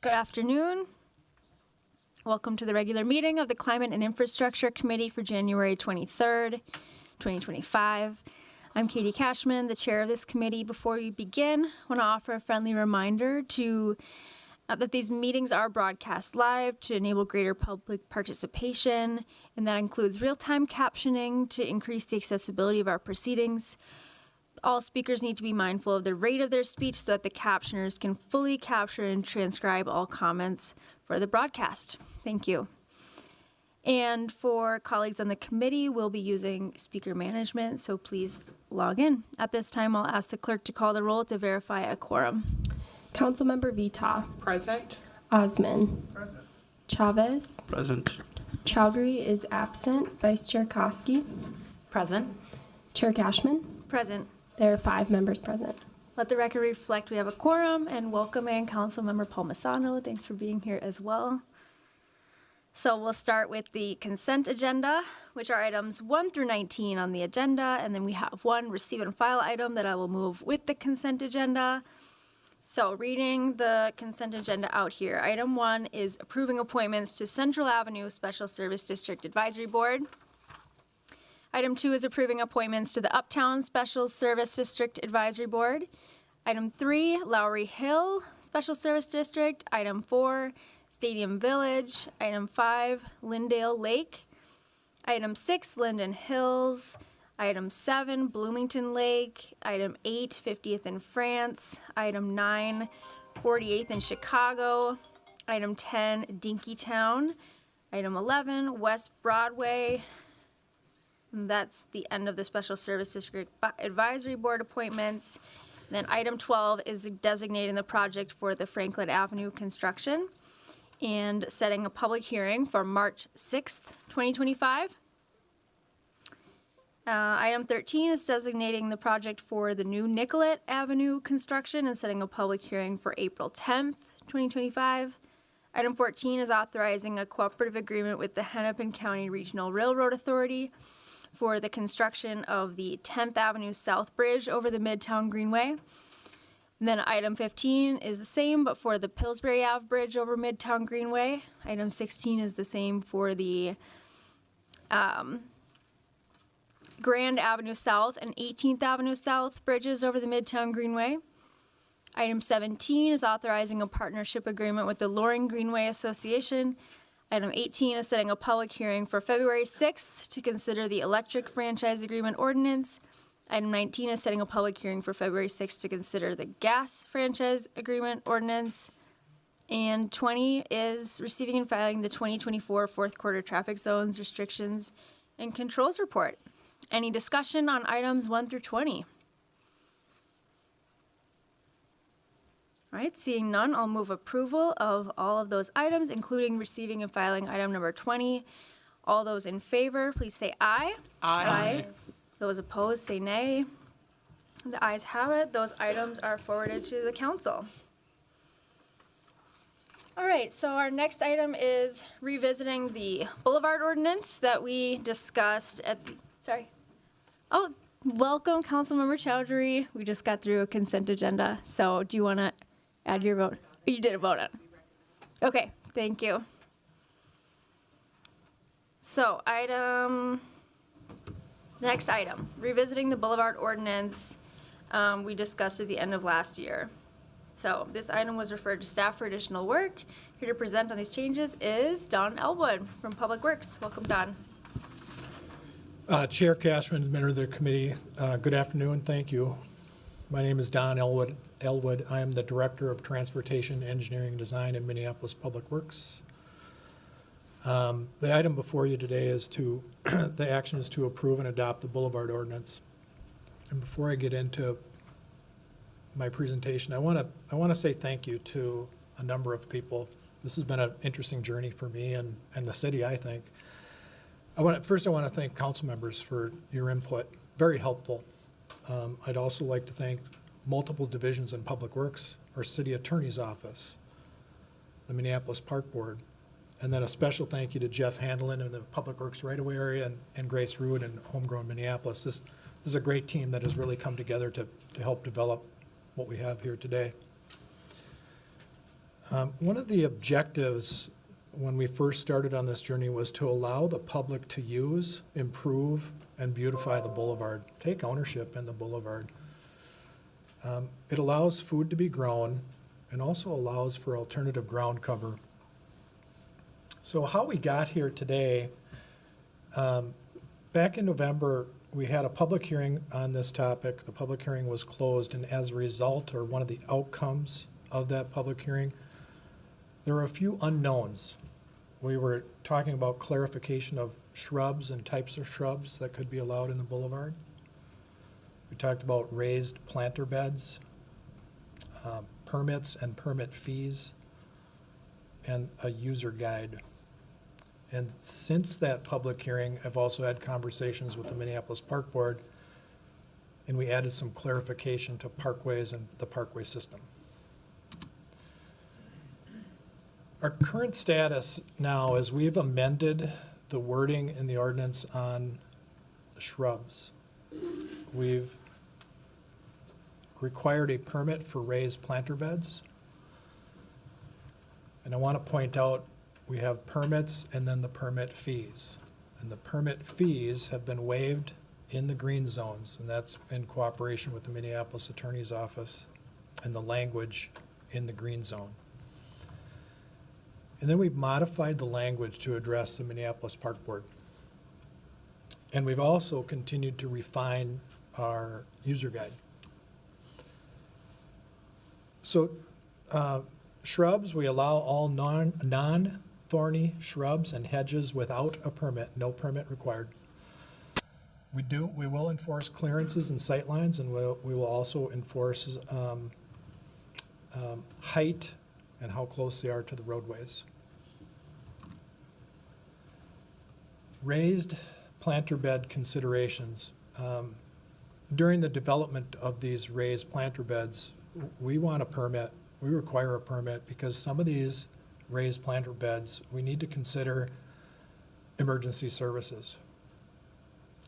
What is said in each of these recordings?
Good afternoon. Welcome to the regular meeting of the Climate and Infrastructure Committee for January 23rd, 2025. I'm Katie Cashman, the chair of this committee. Before we begin, I want to offer a friendly reminder that these meetings are broadcast live to enable greater public participation, and that includes real-time captioning to increase the accessibility of our proceedings. All speakers need to be mindful of the rate of their speech so that the captioners can fully capture and transcribe all comments for the broadcast. Thank you. And for colleagues on the committee, we'll be using speaker management, so please log in. At this time, I'll ask the clerk to call the roll to verify a quorum. Councilmember Vita. Present. Osman. Present. Chavez. Present. Chowdhury is absent. Vice Chair Koski. Present. Chair Cashman. Present. There are 5 members present. Let the record reflect we have a quorum, and welcome in Councilmember Palmisano. Thanks for being here as well. So we'll start with the consent agenda, which are items 1 through 19 on the agenda, and then we have one receive and file item that I will move with the consent agenda. So reading the consent agenda out here, item 1 is approving appointments to Central Avenue Special Service District Advisory Board. Item 2 is approving appointments to the Uptown Special Service District Advisory Board. Item 3, Lowry Hill Special Service District. Item 4, Stadium Village. Item 5, Lindale Lake. Item 6, Linden Hills. Item 7, Bloomington Lake. Item 8, 50th in France. Item 9, 48th in Chicago. Item 10, Dinkytown. Item 11, West Broadway. And that's the end of the Special Service District Advisory Board appointments. And then item 12 is designating the project for the Franklin Avenue construction and setting a public hearing for March 6th, 2025. Item 13 is designating the project for the new Nicollet Avenue construction and setting a public hearing for April 10th, 2025. Item 14 is authorizing a cooperative agreement with the Hennepin County Regional Railroad Authority for the construction of the 10th Avenue South Bridge over the Midtown Greenway. And then item 15 is the same, but for the Pillsbury Ave Bridge over Midtown Greenway. Item 16 is the same for the Grand Avenue South and 18th Avenue South bridges over the Midtown Greenway. Item 17 is authorizing a partnership agreement with the Loring Greenway Association. Item 18 is setting a public hearing for February 6th to consider the electric franchise agreement ordinance. Item 19 is setting a public hearing for February 6th to consider the gas franchise agreement ordinance. And 20 is receiving and filing the 2024 fourth quarter traffic zones, restrictions, and controls report. Any discussion on items 1 through 20? All right, seeing none, I'll move approval of all of those items, including receiving and filing item number 20. All those in favor, please say aye. Aye. Those opposed, say nay. The ayes have it. Those items are forwarded to the council. All right, so our next item is revisiting the Boulevard ordinance that we discussed at the, welcome, Councilmember Chowdhury. We just got through a consent agenda, so do you want to add your vote? You did a vote on. Okay, thank you. So next item, revisiting the Boulevard ordinance. We discussed at the end of last year. So this item was referred to staff for additional work. Here to present on these changes is Don Elwood from Public Works. Welcome, Don. Chair Cashman, member of the committee, good afternoon, thank you. My name is Don Elwood. I am the Director of Transportation, Engineering, and Design in Minneapolis Public Works. The item before you today is the action is to approve and adopt the Boulevard ordinance. And before I get into my presentation, I want to say thank you to a number of people. This has been an interesting journey for me and the city, I think. First, I want to thank council members for your input, very helpful. I'd also like to thank multiple divisions in Public Works, our city attorney's office, the Minneapolis Park Board, and then a special thank you to Jeff Handelin in the Public Works right-of-way area and Grace Ruud in Homegrown Minneapolis. This is a great team that has really come together to help develop what we have here today. One of the objectives when we first started on this journey was to allow the public to use, improve, and beautify the boulevard, take ownership in the boulevard. It allows food to be grown and also allows for alternative ground cover. So how we got here today, back in November, we had a public hearing on this topic. The public hearing was closed, and as a result, or one of the outcomes of that public hearing, there were a few unknowns. We were talking about clarification of shrubs and types of shrubs that could be allowed in the boulevard. We talked about raised planter beds, permits and permit fees, and a user guide. And since that public hearing, I've also had conversations with the Minneapolis Park Board, and we added some clarification to parkways and the parkway system. Our current status now is we've amended the wording in the ordinance on shrubs. We've required a permit for raised planter beds. And I want to point out, we have permits and then the permit fees. And the permit fees have been waived in the green zones, and that's in cooperation with the Minneapolis Attorney's Office and the language in the green zone. And then we've modified the language to address the Minneapolis Park Board. And we've also continued to refine our user guide. So shrubs, we allow all non-thorny shrubs and hedges without a permit, no permit required. We will enforce clearances and sightlines, and we will also enforce height and how close they are to the roadways. Raised planter bed considerations. During the development of these raised planter beds, we want a permit, we require a permit, because some of these raised planter beds, we need to consider emergency services.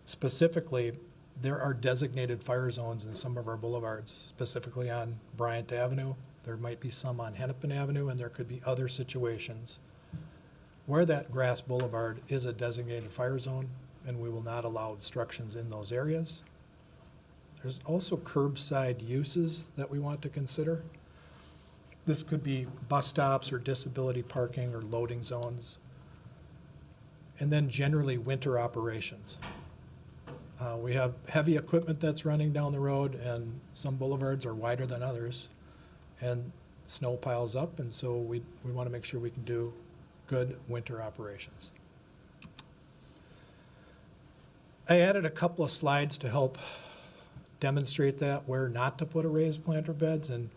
Specifically, there are designated fire zones in some of our boulevards, specifically on Bryant Avenue. There might be some on Hennepin Avenue, and there could be other situations where that grass boulevard is a designated fire zone, and we will not allow obstructions in those areas. There's also curbside uses that we want to consider. This could be bus stops or disability parking or loading zones. And then generally winter operations. We have heavy equipment that's running down the road, and some boulevards are wider than others, and snow piles up, and so we want to make sure we can do good winter operations. I added a couple of slides to help demonstrate that, where not to put a raised planter beds, and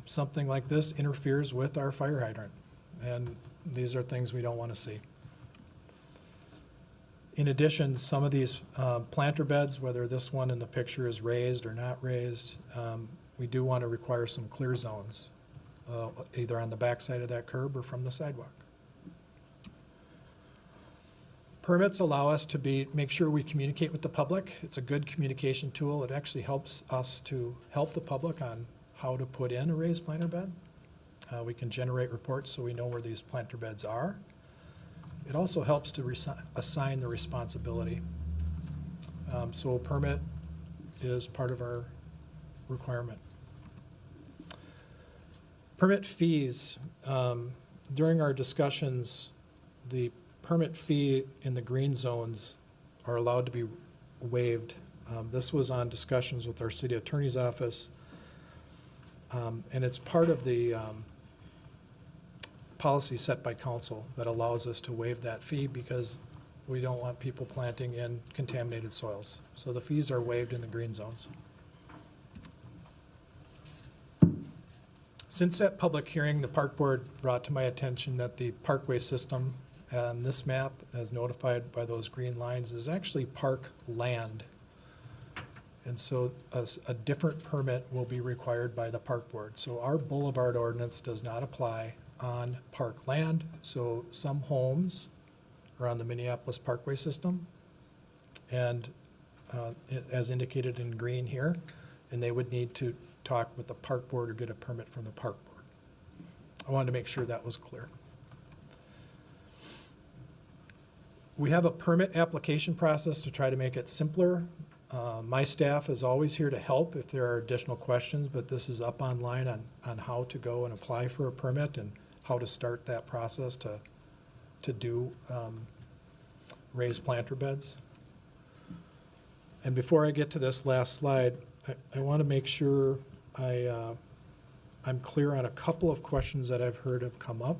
something like this interferes with our fire hydrant, and these are things we don't want to see. In addition, some of these planter beds, whether this one in the picture is raised or not raised, we do want to require some clear zones, either on the backside of that curb or from the sidewalk. Permits allow us to make sure we communicate with the public. It's a good communication tool. It actually helps us to help the public on how to put in a raised planter bed. We can generate reports so we know where these planter beds are. It also helps to assign the responsibility. So a permit is part of our requirement. Permit fees. During our discussions, the permit fee in the green zones are allowed to be waived. This was on discussions with our city attorney's office, and it's part of the policy set by council that allows us to waive that fee, because we don't want people planting in contaminated soils. So the fees are waived in the green zones. Since that public hearing, the Park Board brought to my attention that the parkway system on this map, as notified by those green lines, is actually park land. And so a different permit will be required by the Park Board. So our boulevard ordinance does not apply on park land. So some homes are on the Minneapolis Parkway system, and as indicated in green here, and they would need to talk with the Park Board or get a permit from the Park Board. I wanted to make sure that was clear. We have a permit application process to try to make it simpler. My staff is always here to help if there are additional questions, but this is up online on how to go and apply for a permit and how to start that process to do raised planter beds. And before I get to this last slide, I want to make sure I'm clear on a couple of questions that I've heard have come up.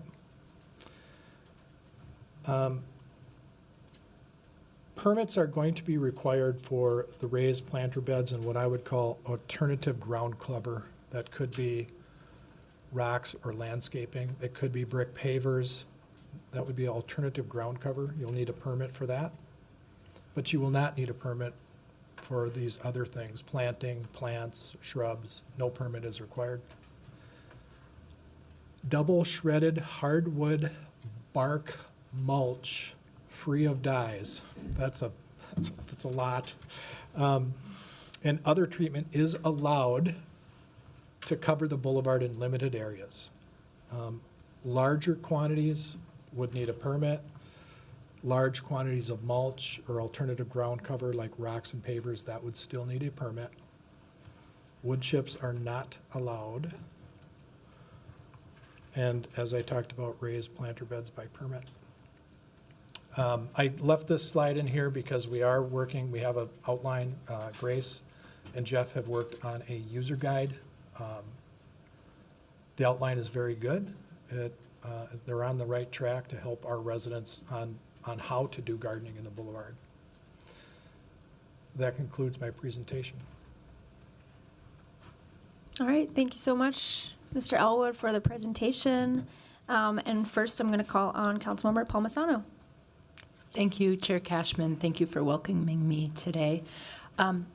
Permits are going to be required for the raised planter beds and what I would call alternative ground cover. That could be rocks or landscaping. It could be brick pavers. That would be alternative ground cover. You'll need a permit for that. But you will not need a permit for these other things, planting, plants, shrubs. No permit is required. Double shredded hardwood bark mulch free of dyes. That's a lot. And other treatment is allowed to cover the boulevard in limited areas. Larger quantities would need a permit. Large quantities of mulch or alternative ground cover like rocks and pavers, that would still need a permit. Wood chips are not allowed. And as I talked about, raised planter beds by permit. I left this slide in here because we are working, we have an outline. Grace and Jeff have worked on a user guide. The outline is very good. They're on the right track to help our residents on how to do gardening in the Boulevard. That concludes my presentation. All right, thank you so much, Mr. Elwood, for the presentation. And first, I'm going to call on Councilmember Palmisano. Thank you, Chair Cashman. Thank you for welcoming me today.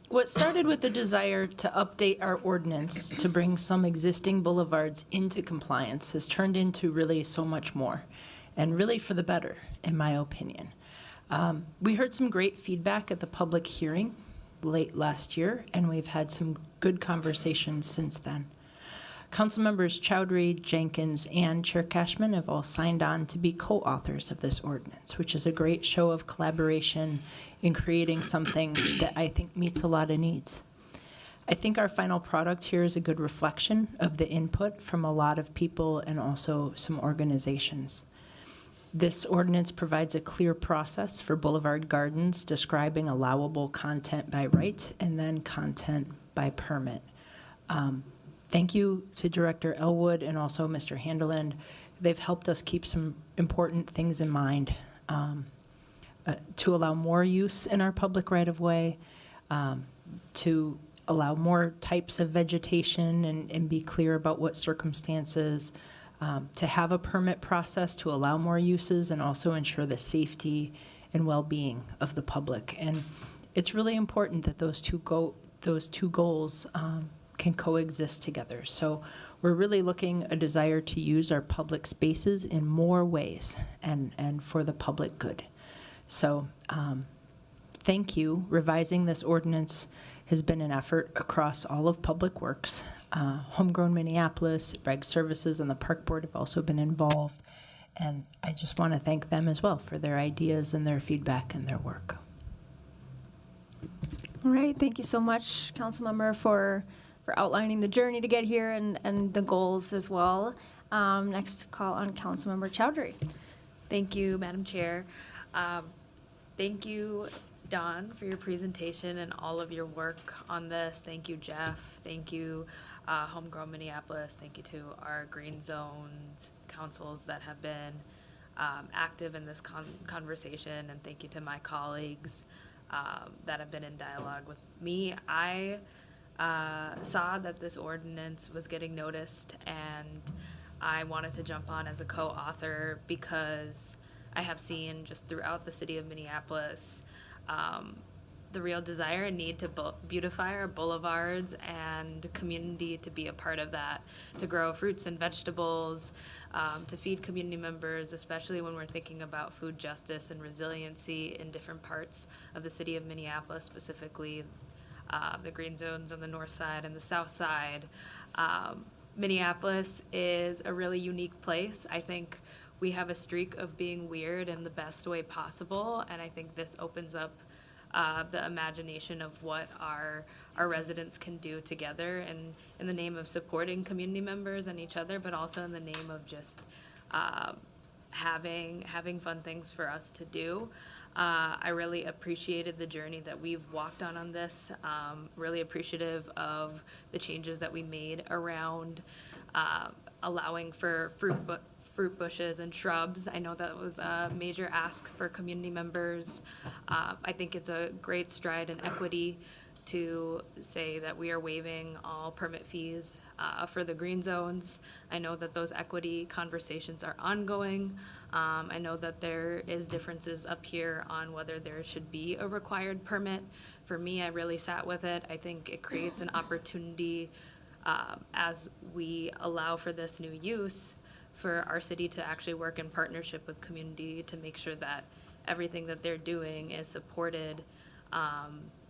What started with the desire to update our ordinance to bring some existing boulevards into compliance has turned into really so much more, and really for the better, in my opinion. We heard some great feedback at the public hearing late last year, and we've had some good conversations since then. Councilmembers Chowdhury, Jenkins, and Chair Cashman have all signed on to be co-authors of this ordinance, which is a great show of collaboration in creating something that I think meets a lot of needs. I think our final product here is a good reflection of the input from a lot of people and also some organizations. This ordinance provides a clear process for boulevard gardens describing allowable content by right and then content by permit. Thank you to Director Elwood and also Mr. Handeland. They've helped us keep some important things in mind to allow more use in our public right-of-way, to allow more types of vegetation and be clear about what circumstances, to have a permit process to allow more uses and also ensure the safety and well-being of the public. And it's really important that those two goals can coexist together. So we're really looking a desire to use our public spaces in more ways and for the public good. So thank you. Revising this ordinance has been an effort across all of Public Works. Homegrown Minneapolis, Reg Services, and the Park Board have also been involved. And I just want to thank them as well for their ideas and their feedback and their work. All right, thank you so much, Councilmember, for outlining the journey to get here and the goals as well. Next, call on Councilmember Chowdhury. Thank you, Madam Chair. Thank you, Dawn, for your presentation and all of your work on this. Thank you, Jeff. Thank you, Homegrown Minneapolis. Thank you to our Green Zones councils that have been active in this conversation. And thank you to my colleagues that have been in dialogue with me. I saw that this ordinance was getting noticed, and I wanted to jump on as a co-author because I have seen just throughout the city of Minneapolis the real desire and need to beautify our boulevards and community to be a part of that, to grow fruits and vegetables, to feed community members, especially when we're thinking about food justice and resiliency in different parts of the city of Minneapolis, specifically the green zones on the north side and the south side. Minneapolis is a really unique place. I think we have a streak of being weird in the best way possible, and I think this opens up the imagination of what our residents can do together, and in the name of supporting community members and each other, but also in the name of just having fun things for us to do. I really appreciated the journey that we've walked on this. Really appreciative of the changes that we made around allowing for fruit bushes and shrubs. I know that was a major ask for community members. I think it's a great stride in equity to say that we are waiving all permit fees for the green zones. I know that those equity conversations are ongoing. I know that there is differences up here on whether there should be a required permit. For me, I really sat with it. I think it creates an opportunity as we allow for this new use for our city to actually work in partnership with community to make sure that everything that they're doing is supported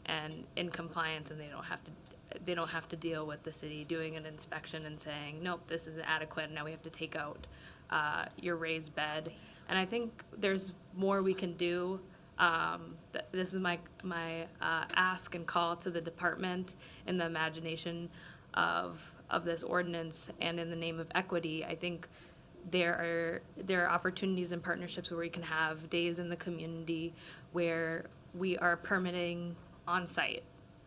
and in compliance, and they don't have to deal with the city doing an inspection and saying, nope, this isn't adequate, now we have to take out your raised bed. And I think there's more we can do. This is my ask and call to the department in the imagination of this ordinance and in the name of equity. I think there are opportunities and partnerships where we can have days in the community where we are permitting on site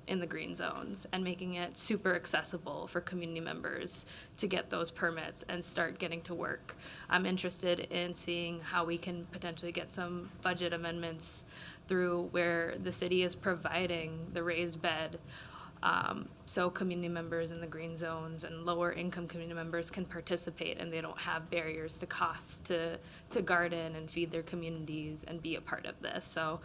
in the green zones and making it super accessible for community members to get those permits and start getting to work. I'm interested in seeing how we can potentially get some budget amendments through where the city is providing the raised bed, so community members in the green zones and lower income community members can participate and they don't have barriers to cost to garden and feed their communities and be a part of this. So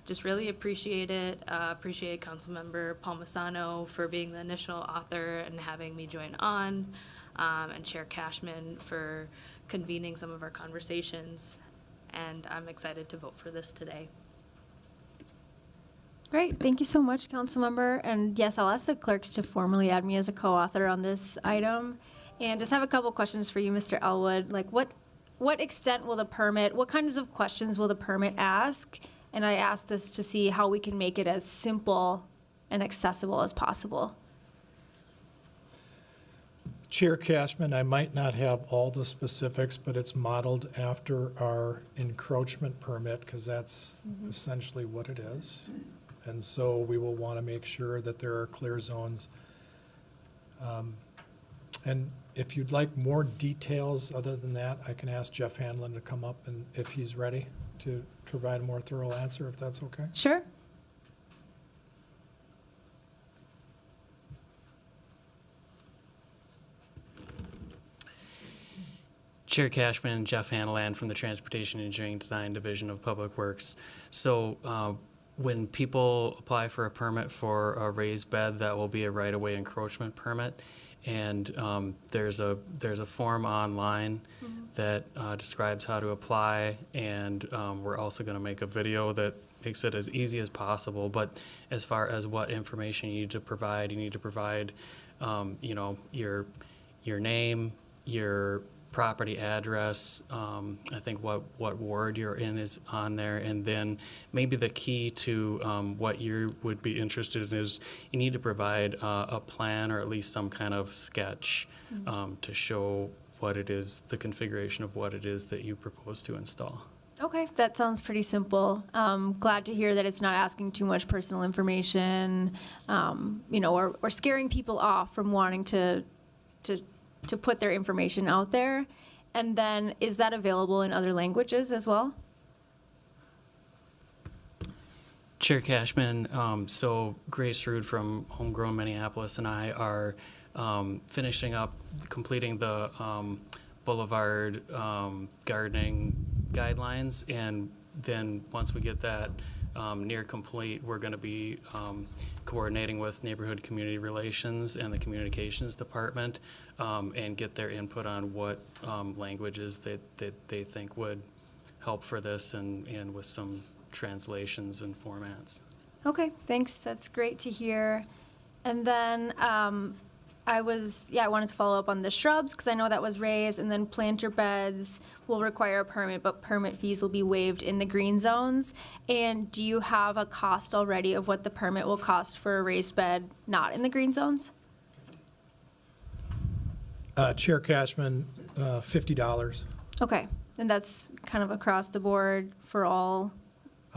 just really appreciate it. Appreciate Councilmember Palmisano for being the initial author and having me join on, and Chair Cashman for convening some of our conversations. And I'm excited to vote for this today. Great, thank you so much, Councilmember. And yes, I'll ask the clerks to formally add me as a co-author on this item. And just have a couple questions for you, Mr. Elwood. Like what extent will the permit, what kinds of questions will the permit ask? And I ask this to see how we can make it as simple and accessible as possible. Chair Cashman, I might not have all the specifics, but it's modeled after our encroachment permit because that's essentially what it is. And so we will want to make sure that there are clear zones. And if you'd like more details other than that, I can ask Jeff Hanlon to come up and if he's ready to provide a more thorough answer, if that's okay. Sure. Chair Cashman, Jeff Hanlon from the Transportation Engineering Design Division of Public Works. So when people apply for a permit for a raised bed, that will be a right-of-way encroachment permit. And there's a form online that describes how to apply, and we're also going to make a video that makes it as easy as possible. But as far as what information you need to provide, you know, your name, your property address, I think what ward you're in is on there, and then maybe the key to what you would be interested in is you need to provide a plan or at least some kind of sketch to show what it is, the configuration of what it is that you propose to install. Okay, that sounds pretty simple. Glad to hear that it's not asking too much personal information, you know, or scaring people off from wanting to put their information out there. And then is that available in other languages as well? Chair Cashman, so Grace Rude from Homegrown Minneapolis and I are completing the Boulevard gardening guidelines, and then once we get that near complete, we're going to be coordinating with Neighborhood Community Relations and the Communications Department and get their input on what languages that they think would help for this, and with some translations and formats. Okay, thanks. That's great to hear. And then I I wanted to follow up on the shrubs because I know that was raised, and then planter beds will require a permit, but permit fees will be waived in the green zones. And do you have a cost already of what the permit will cost for a raised bed not in the green zones? Chair Cashman, $50. Okay, and that's kind of across the board for all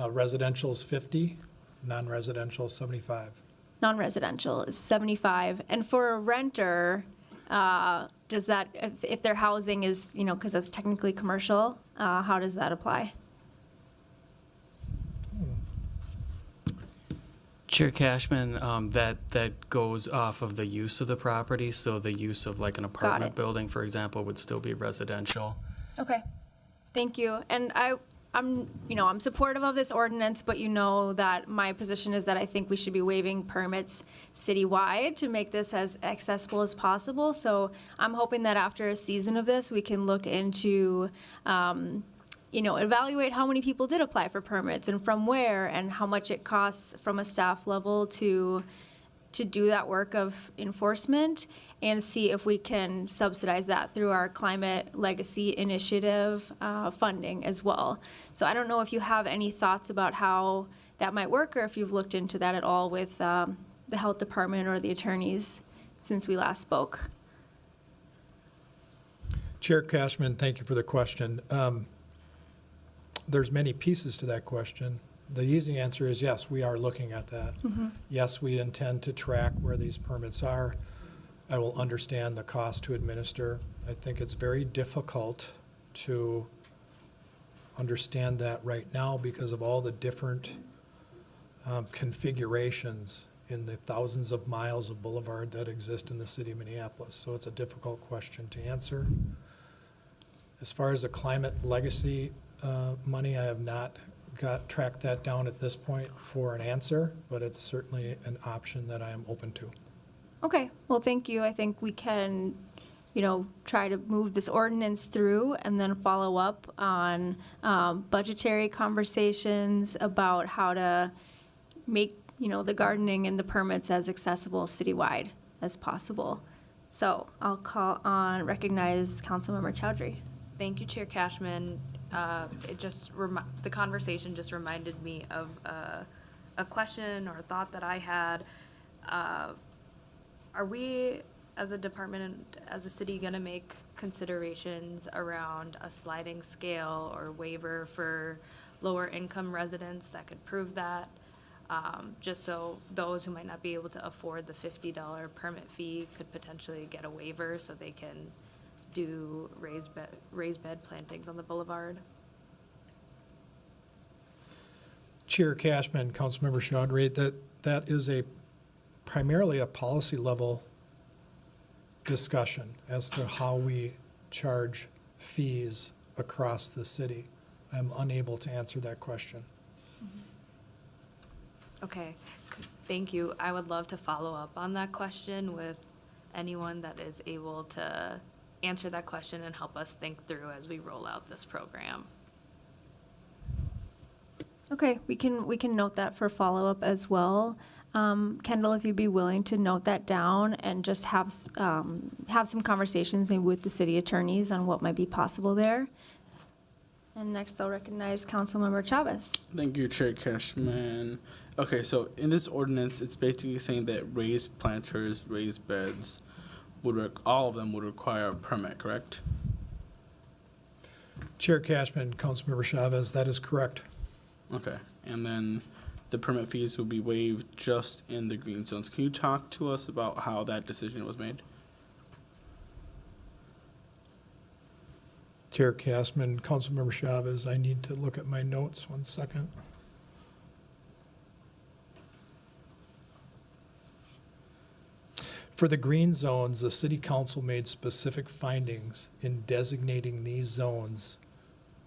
Residential is 50, non-residential 75. non-residential is 75. And for a renter, does that, if their housing is, because that's technically commercial, how does that apply? Chair Cashman, that goes off of the use of the property, so the use of like an apartment building, for example, would still be residential. Okay, thank you. And I'm supportive of this ordinance, but you know that my position is that I think we should be waiving permits citywide to make this as accessible as possible. So I'm hoping that after a season of this, we can look into, evaluate how many people did apply for permits and from where and how much it costs from a staff level to do that work of enforcement, and see if we can subsidize that through our Climate Legacy Initiative funding as well. So I don't know if you have any thoughts about how that might work, or if you've looked into that at all with the health department or the attorneys since we last spoke. Chair Cashman, thank you for the question. There's many pieces to that question. The easy answer is yes, we are looking at that. Yes, we intend to track where these permits are. I will understand the cost to administer. I think it's very difficult to understand that right now because of all the different configurations in the thousands of miles of boulevard that exist in the city of Minneapolis. So it's a difficult question to answer. As far as the climate legacy money, I have not tracked that down at this point for an answer, but it's certainly an option that I am open to. Okay, well, thank you. I think we can, try to move this ordinance through and then follow up on budgetary conversations about how to make, the gardening and the permits as accessible citywide as possible. So I'll recognize Councilmember Chowdhury. Thank you, Chair Cashman. The conversation just reminded me of a question or a thought that I had. Are we, as a department, as a city, going to make considerations around a sliding scale or waiver for lower income residents that could prove that? Just so those who might not be able to afford the $50 permit fee could potentially get a waiver so they can do raised bed plantings on the boulevard. Chair Cashman, Councilmember Chowdhury, that is primarily a policy level discussion as to how we charge fees across the city. I'm unable to answer that question. Okay, thank you. I would love to follow up on that question with anyone that is able to answer that question and help us think through as we roll out this program. Okay, we can note that for follow-up as well. Kendall, if you'd be willing to note that down and just have some conversations maybe with the city attorneys on what might be possible there. And next I'll recognize Councilmember Chavez. Thank you, Chair Cashman. Okay, so in this ordinance, it's basically saying that raised planters, raised beds, all of them would require a permit, correct? Chair Cashman, Councilmember Chavez, that is correct. Okay, and then the permit fees will be waived just in the green zones. Can you talk to us about how that decision was made? Chair Cashman, Councilmember Chavez, I need to look at my notes 1 second. For the green zones, the city council made specific findings in designating these zones,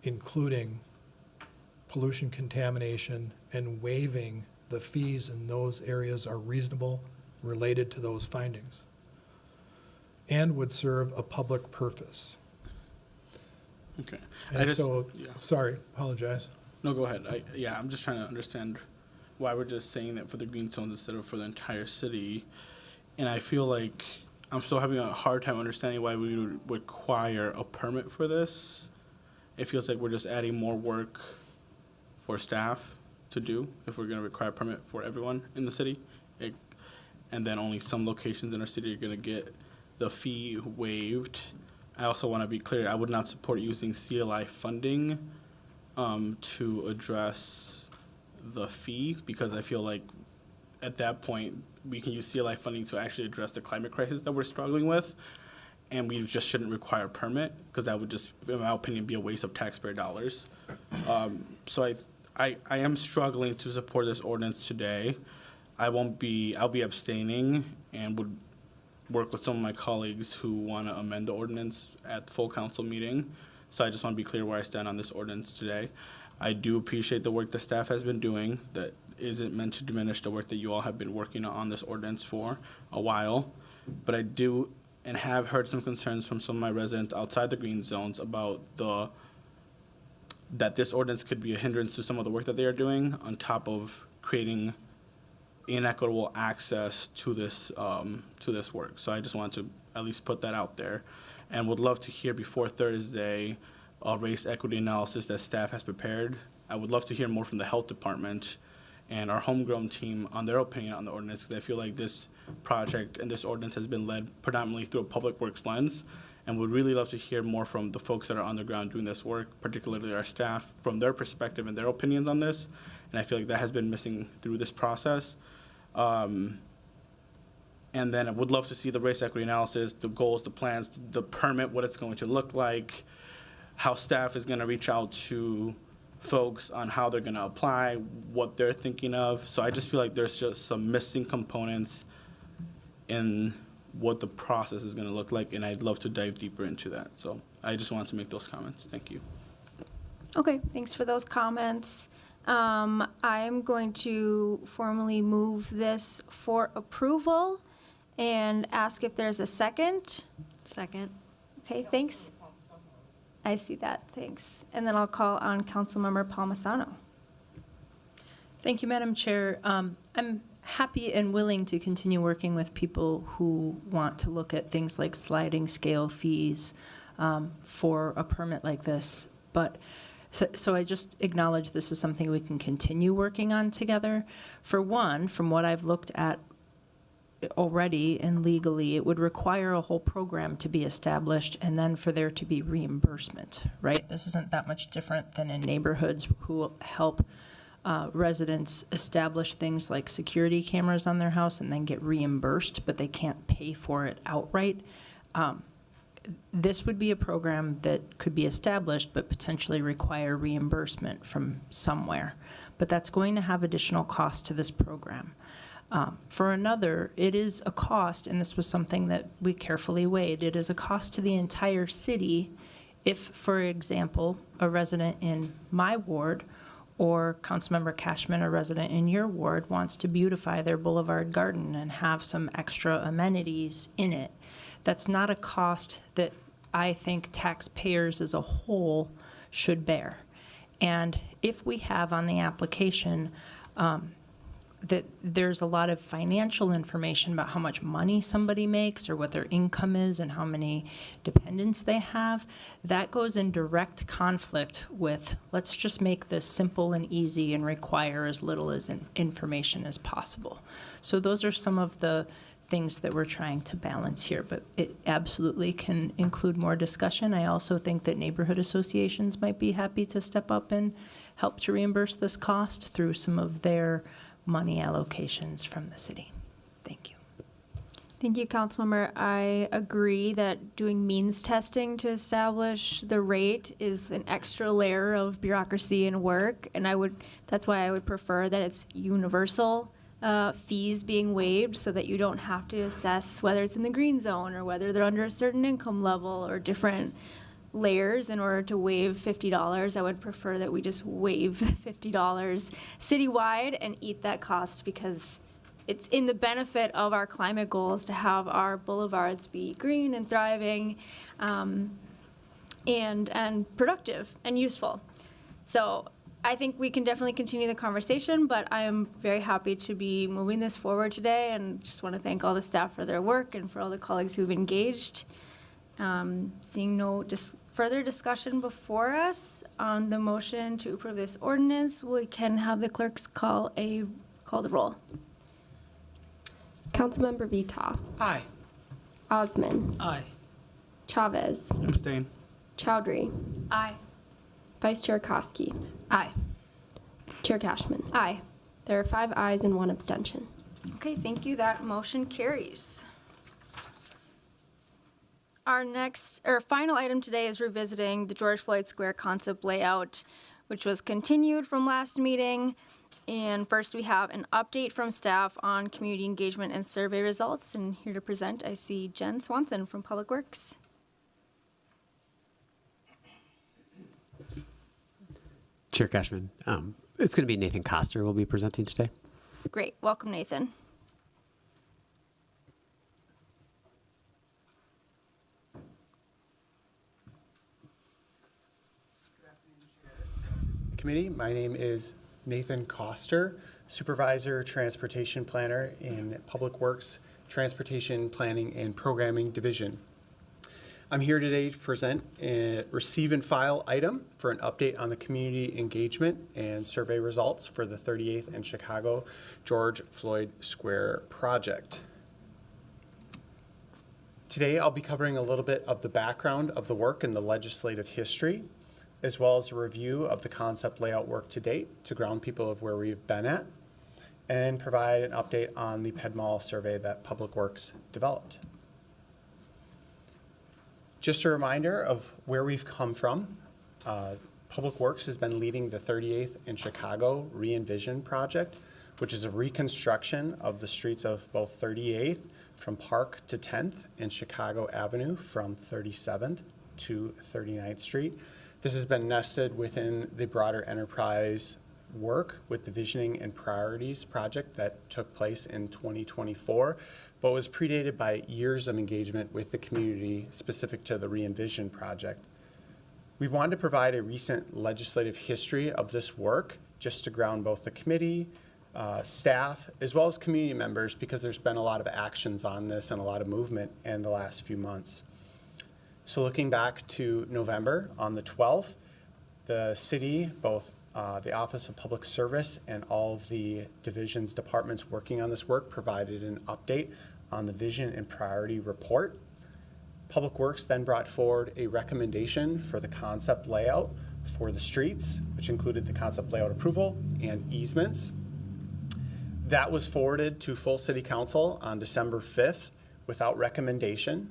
including pollution contamination, and waiving the fees in those areas are reasonable related to those findings and would serve a public purpose. Okay. Sorry, apologize. No, go ahead. I'm just trying to understand why we're just saying that for the green zones instead of for the entire city. And I feel like I'm still having a hard time understanding why we would require a permit for this. It feels like we're just adding more work for staff to do if we're going to require a permit for everyone in the city. And then only some locations in our city are going to get the fee waived. I also want to be clear, I would not support using CLI funding to address the fee, because I feel like at that point we can use CLI funding to actually address the climate crisis that we're struggling with, and we just shouldn't require a permit, because that would just, in my opinion, be a waste of taxpayer dollars. So I am struggling to support this ordinance today. I'll be abstaining and would work with some of my colleagues who want to amend the ordinance at the full council meeting. So I just want to be clear where I stand on this ordinance today. I do appreciate the work the staff has been doing. That isn't meant to diminish the work that you all have been working on this ordinance for a while. But I do and have heard some concerns from some of my residents outside the green zones about that this ordinance could be a hindrance to some of the work that they are doing, on top of creating inequitable access to this work. So I just want to at least put that out there, and would love to hear before Thursday a race equity analysis that staff has prepared. I would love to hear more from the health department and our homegrown team on their opinion on the ordinance, because I feel like this project and this ordinance has been led predominantly through a public works lens, and would really love to hear more from the folks that are on the ground doing this work, particularly our staff, from their perspective and their opinions on this. And I feel like that has been missing through this process. And then I would love to see the race equity analysis, the goals, the plans, the permit, what it's going to look like, how staff is going to reach out to folks on how they're going to apply, what they're thinking of. So I just feel like there's just some missing components in what the process is going to look like, and I'd love to dive deeper into that. So I just wanted to make those comments. Thank you. Okay, thanks for those comments. I'm going to formally move this for approval and ask if there's a second. Second. Okay, thanks. I see that, thanks. And then I'll call on Councilmember Palmisano. Thank you, Madam Chair. I'm happy and willing to continue working with people who want to look at things like sliding scale fees for a permit like this. But so I just acknowledge this is something we can continue working on together. For one, from what I've looked at already and legally, it would require a whole program to be established and then for there to be reimbursement, right? This isn't that much different than in neighborhoods who help residents establish things like security cameras on their house and then get reimbursed, but they can't pay for it outright. This would be a program that could be established but potentially require reimbursement from somewhere. But that's going to have additional cost to this program. For another, it is a cost, and this was something that we carefully weighed, it is a cost to the entire city if, for example, a resident in my ward or Councilmember Cashman, a resident in your ward, wants to beautify their Boulevard garden and have some extra amenities in it. That's not a cost that I think taxpayers as a whole should bear. And if we have on the application that there's a lot of financial information about how much money somebody makes or what their income is and how many dependents they have, that goes in direct conflict with, let's just make this simple and easy and require as little as information as possible. So those are some of the things that we're trying to balance here, but it absolutely can include more discussion. I also think that neighborhood associations might be happy to step up and help to reimburse this cost through some of their money allocations from the city. Thank you. Thank you, Councilmember. I agree that doing means testing to establish the rate is an extra layer of bureaucracy and work, and that's why I would prefer that it's universal fees being waived so that you don't have to assess whether it's in the green zone or whether they're under a certain income level or different layers in order to waive $50. I would prefer that we just waive the $50 citywide and eat that cost, because it's in the benefit of our climate goals to have our boulevards be green and thriving and productive and useful. So I think we can definitely continue the conversation, but I am very happy to be moving this forward today and just want to thank all the staff for their work and for all the colleagues who've engaged. Seeing no further discussion before us on the motion to approve this ordinance, we can have the clerks call the roll. Councilmember Vita, Aye. Osman, Aye. Chavez, Abstain. Chowdhury, Aye. Vice Chair Koski, Aye. Chair Cashman. Aye. There are 5 ayes and 1 abstention. Okay, thank you. That motion carries. Our next, or final item today is revisiting the George Floyd Square concept layout, which was continued from last meeting. And first, we have an update from staff on community engagement and survey results. And here to present, I see Jen Swanson from Public Works. Chair Cashman, it's going to be Nathan Koster will be presenting today. Great. Welcome, Nathan. Committee. My name is Nathan Koster, Supervisor, Transportation Planner in Public Works, Transportation Planning and Programming Division. I'm here today to present a receive and file item for an update on the community engagement and survey results for the 38th and Chicago George Floyd Square project. Today I'll be covering a little bit of the background of the work and the legislative history, as well as a review of the concept layout work to date to ground people of where we've been at, and provide an update on the PEDMAL survey that Public Works developed. Just a reminder of where we've come from. Public Works has been leading the 38th in Chicago Re-Envision project, which is a reconstruction of the streets of both 38th from Park to 10th and Chicago Avenue from 37th to 39th Street. This has been nested within the broader enterprise work with the Visioning and Priorities project that took place in 2024, but was predated by years of engagement with the community specific to the Re-Envision project. We wanted to provide a recent legislative history of this work just to ground both the committee, staff, as well as community members, because there's been a lot of actions on this and a lot of movement in the last few months. So looking back to November, on the 12th, the city, both the Office of Public Service and all of the divisions, departments working on this work provided an update on the Vision and Priority Report. Public Works then brought forward a recommendation for the concept layout for the streets, which included the concept layout approval and easements. That was forwarded to full City Council on December 5th without recommendation.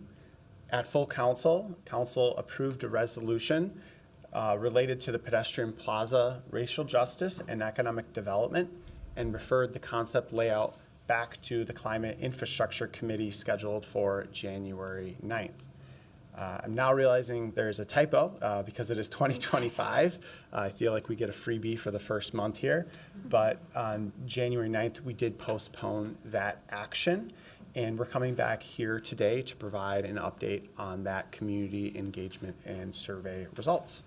At full council approved a resolution related to the pedestrian plaza, racial justice, and economic development, and referred the concept layout back to the Climate Infrastructure Committee scheduled for January 9th. I'm now realizing there's a typo because it is 2025. I feel like we get a freebie for the first month here, but on January 9th, we did postpone that action. And we're coming back here today to provide an update on that community engagement and survey results.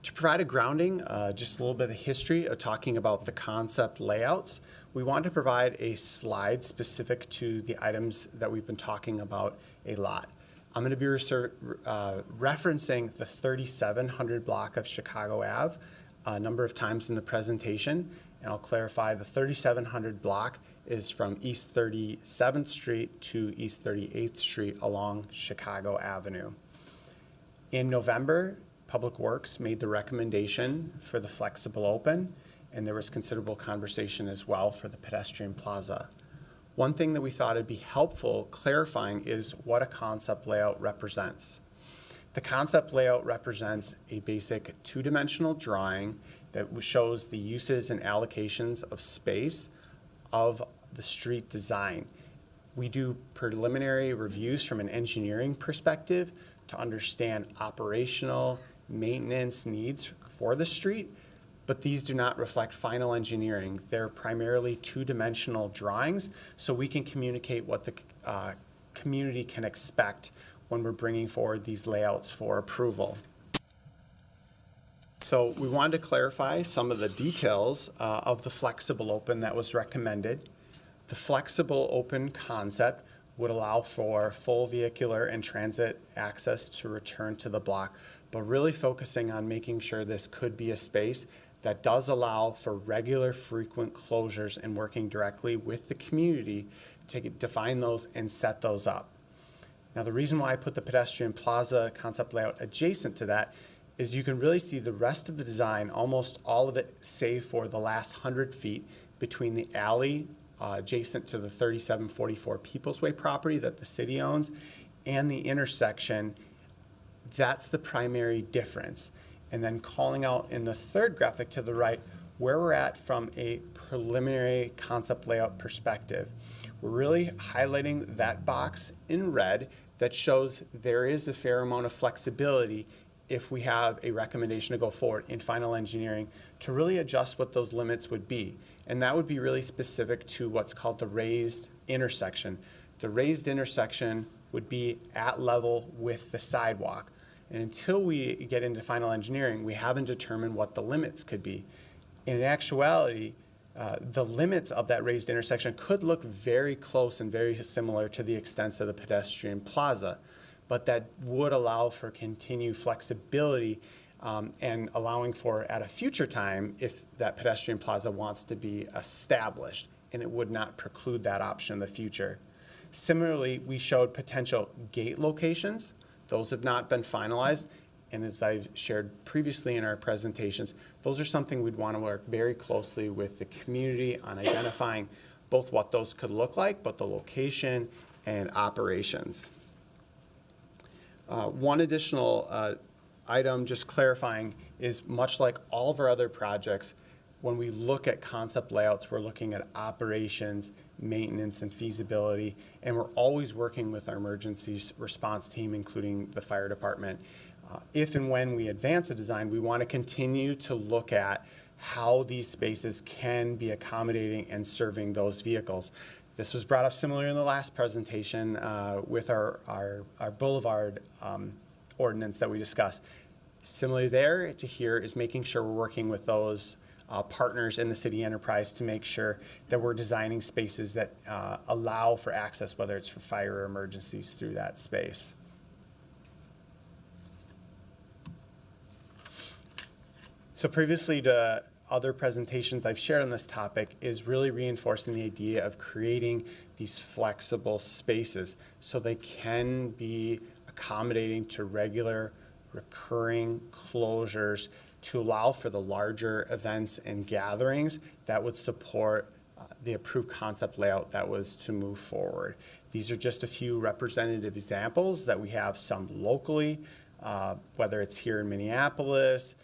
To provide a grounding, just a little bit of history of talking about the concept layouts, we want to provide a slide specific to the items that we've been talking about a lot. I'm going to be referencing the 3700 block of Chicago Ave a number of times in the presentation, and I'll clarify the 3700 block is from East 37th Street to East 38th Street along Chicago Avenue. In November, Public Works made the recommendation for the flexible open, and there was considerable conversation as well for the pedestrian plaza. One thing that we thought would be helpful clarifying is what a concept layout represents. The concept layout represents a basic two-dimensional drawing that shows the uses and allocations of space of the street design. We do preliminary reviews from an engineering perspective to understand operational maintenance needs for the street, but these do not reflect final engineering. They're primarily two-dimensional drawings, so we can communicate what the community can expect when we're bringing forward these layouts for approval. So we wanted to clarify some of the details of the flexible open that was recommended. The flexible open concept would allow for full vehicular and transit access to return to the block, but really focusing on making sure this could be a space that does allow for regular, frequent closures and working directly with the community to define those and set those up. Now, the reason why I put the pedestrian plaza concept layout adjacent to that is you can really see the rest of the design, almost all of it, save for the last 100 feet between the alley adjacent to the 3744 People's Way property that the city owns and the intersection. That's the primary difference. And then calling out in the third graphic to the right where we're at from a preliminary concept layout perspective. We're really highlighting that box in red that shows there is a fair amount of flexibility if we have a recommendation to go forward in final engineering to really adjust what those limits would be. And that would be really specific to what's called the raised intersection. The raised intersection would be at level with the sidewalk. And until we get into final engineering, we haven't determined what the limits could be. In actuality, the limits of that raised intersection could look very close and very similar to the extents of the pedestrian plaza, but that would allow for continued flexibility and allowing for, at a future time, if that pedestrian plaza wants to be established, and it would not preclude that option in the future. Similarly, we showed potential gate locations. Those have not been finalized, and as I've shared previously in our presentations, those are something we'd want to work very closely with the community on identifying both what those could look like, but the location and operations. One additional item, just clarifying, is much like all of our other projects, when we look at concept layouts, we're looking at operations, maintenance, and feasibility, and we're always working with our emergency response team, including the fire department. If and when we advance a design, we want to continue to look at how these spaces can be accommodating and serving those vehicles. This was brought up similarly in the last presentation with our Boulevard ordinance that we discussed. Similarly there to here is making sure we're working with those partners in the city enterprise to make sure that we're designing spaces that allow for access, whether it's for fire or emergencies, through that space. So previously to other presentations I've shared on this topic is really reinforcing the idea of creating these flexible spaces so they can be accommodating to regular, recurring closures to allow for the larger events and gatherings that would support the approved concept layout that was to move forward. These are just a few representative examples that we have, some locally, whether it's here in Minneapolis,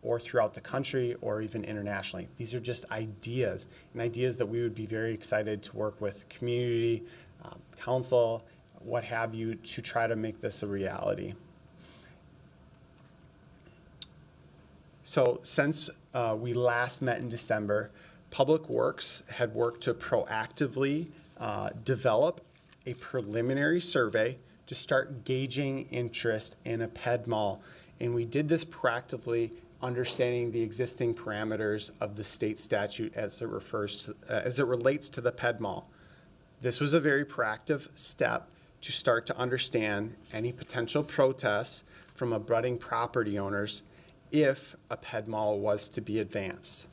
or throughout the country, or even internationally. These are just ideas, and ideas that we would be very excited to work with community, council, what have you, to try to make this a reality. So since we last met in December, Public Works had worked to proactively develop a preliminary survey to start gauging interest in a ped mall. And we did this proactively, understanding the existing parameters of the state statute as it relates to the ped mall. This was a very proactive step to start to understand any potential protests from abutting property owners if a ped mall was to be advanced.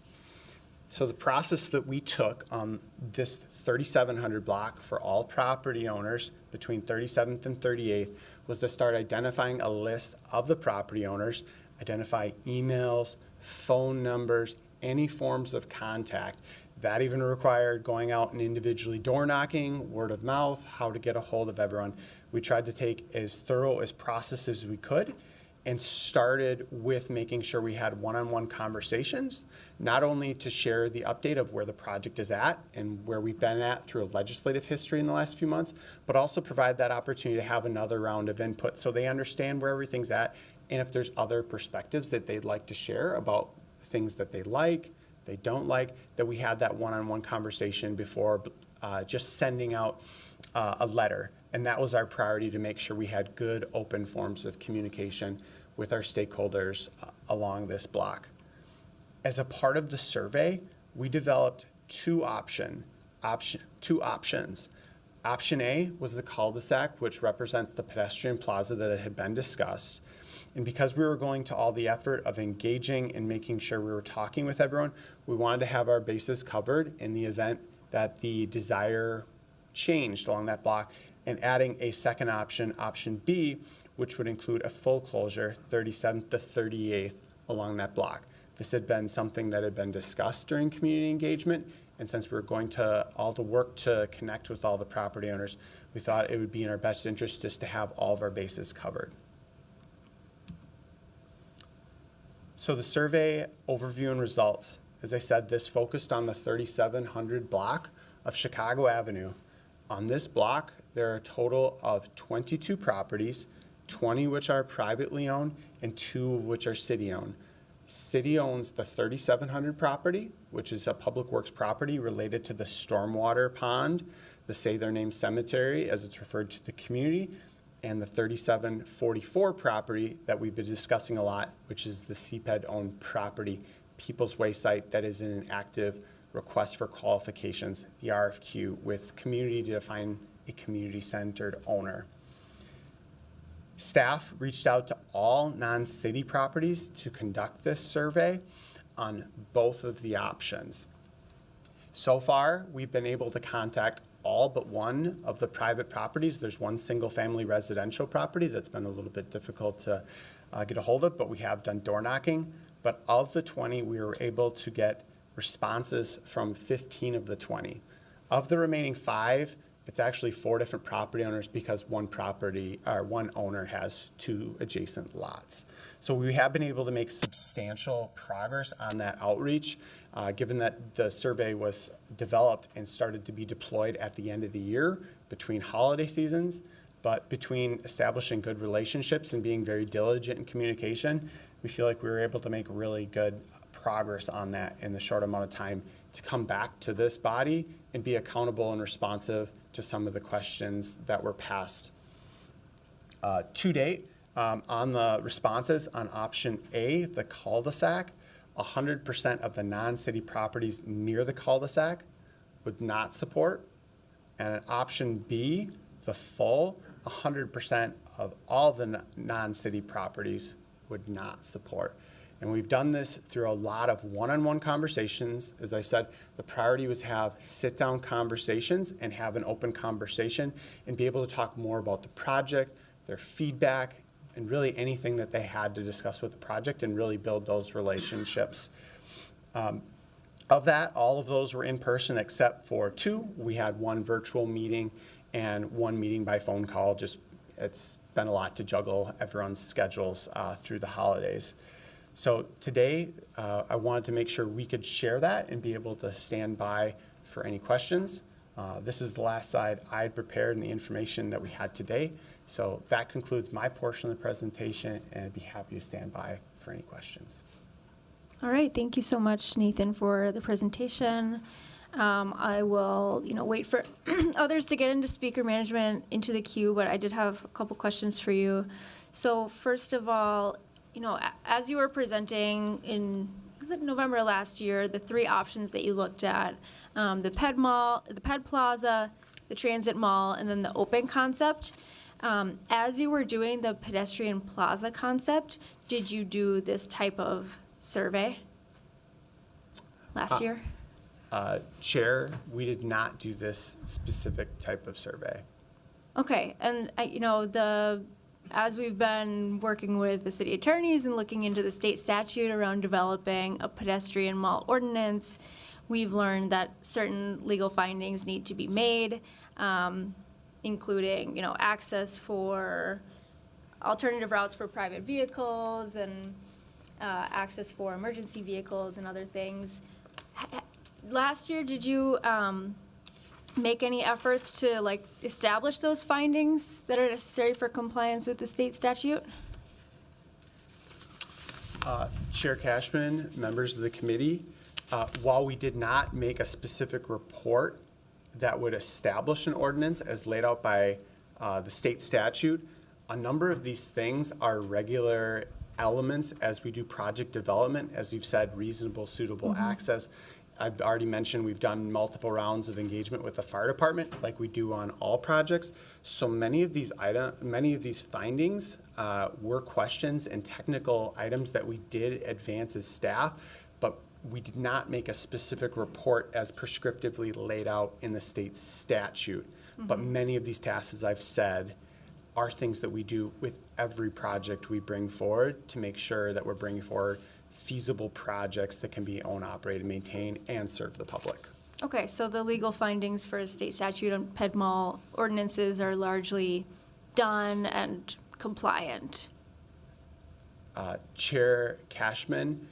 So the process that we took on this 3700 block for all property owners between 37th and 38th was to start identifying a list of the property owners, identify emails, phone numbers, any forms of contact. That even required going out and individually door knocking, word of mouth, how to get a hold of everyone. We tried to take as thorough as process as we could and started with making sure we had one-on-one conversations, not only to share the update of where the project is at and where we've been at through a legislative history in the last few months, but also provide that opportunity to have another round of input so they understand where everything's at and if there's other perspectives that they'd like to share about things that they like, they don't like, that we had that one-on-one conversation before just sending out a letter. And that was our priority, to make sure we had good, open forms of communication with our stakeholders along this block. As a part of the survey, we developed two options. Option A was the cul-de-sac, which represents the pedestrian plaza that had been discussed. And because we were going to all the effort of engaging and making sure we were talking with everyone, we wanted to have our bases covered in the event that the desire changed along that block, and adding a second option, option B, which would include a full closure, 37th to 38th along that block. This had been something that had been discussed during community engagement, and since we were going to all the work to connect with all the property owners, we thought it would be in our best interest just to have all of our bases covered. So the survey overview and results. As I said, this focused on the 3700 block of Chicago Avenue. On this block, there are a total of 22 properties, 20 which are privately owned and 2 of which are city-owned. City owns the 3700 property, which is a public works property related to the stormwater pond, the Say Their Name Cemetery, as it's referred to the community, and the 3744 property that we've been discussing a lot, which is the CPED-owned property, People's Way site, that is in an active request for qualifications, the RFQ, with community to define a community-centered owner. Staff reached out to all non-city properties to conduct this survey on both of the options. So far, we've been able to contact all but one of the private properties. There's one single-family residential property that's been a little bit difficult to get a hold of, but we have done door knocking. But of the 20, we were able to get responses from 15 of the 20. Of the remaining 5, it's actually 4 different property owners because one owner has 2 adjacent lots. So we have been able to make substantial progress on that outreach, given that the survey was developed and started to be deployed at the end of the year between holiday seasons. But between establishing good relationships and being very diligent in communication, we feel like we were able to make really good progress on that in the short amount of time to come back to this body and be accountable and responsive to some of the questions that were passed. To date, on the responses on option A, the cul-de-sac, 100% of the non-city properties near the cul-de-sac would not support. And option B, the full, 100% of all the non-city properties would not support. And we've done this through a lot of one-on-one conversations. As I said, the priority was have sit-down conversations and have an open conversation and be able to talk more about the project, their feedback, and really anything that they had to discuss with the project and really build those relationships. Of that, all of those were in person except for 2. We had 1 virtual meeting and 1 meeting by phone call. Just it's been a lot to juggle everyone's schedules through the holidays. So today, I wanted to make sure we could share that and be able to stand by for any questions. This is the last slide I had prepared and the information that we had today. So that concludes my portion of the presentation, and I'd be happy to stand by for any questions. All right, thank you so much, Nathan, for the presentation. I will, wait for others to get into speaker management into the queue, but I did have a couple questions for you. So first of all, as you were presenting in, was it November last year, the 3 options that you looked at, the PED Mall, the PED Plaza, the Transit Mall, and then the open concept. As you were doing the pedestrian plaza concept, did you do this type of survey last year? Chair, we did not do this specific type of survey. Okay, and as we've been working with the city attorneys and looking into the state statute around developing a pedestrian mall ordinance, we've learned that certain legal findings need to be made, including, access for alternative routes for private vehicles and access for emergency vehicles and other things. Last year, did you make any efforts to establish those findings that are necessary for compliance with the state statute? Chair Cashman, members of the committee, while we did not make a specific report that would establish an ordinance as laid out by the state statute, a number of these things are regular elements as we do project development, as you've said, reasonable, suitable access. I've already mentioned we've done multiple rounds of engagement with the fire department, like we do on all projects. So many of these findings were questions and technical items that we did advance as staff, but we did not make a specific report as prescriptively laid out in the state statute. But many of these tasks, as I've said, are things that we do with every project we bring forward to make sure that we're bringing forward feasible projects that can be owned, operated, maintained, and serve the public. Okay, so the legal findings for state statute and PEDMAL ordinances are largely done and compliant. Chair Cashman,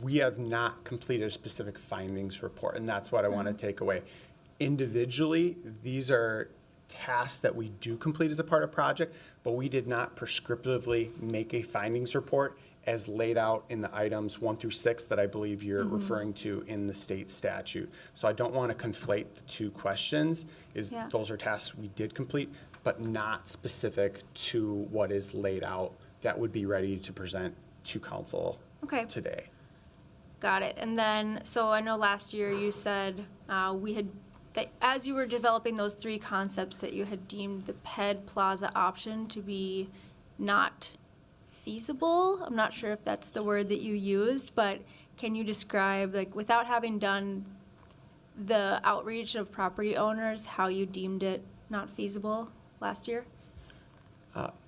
we have not completed a specific findings report, and that's what I want to take away. Individually, these are tasks that we do complete as a part of project, but we did not prescriptively make a findings report as laid out in the items 1 through 6 that I believe you're referring to in the state statute. So I don't want to conflate the two questions. Yeah. Those are tasks we did complete, but not specific to what is laid out that would be ready to present to council Okay. today. Got it. And then, so I know last year you said that as you were developing those 3 concepts that you had deemed the PED Plaza option to be not feasible. I'm not sure if that's the word that you used, but can you describe, like, without having done the outreach of property owners, how you deemed it not feasible last year?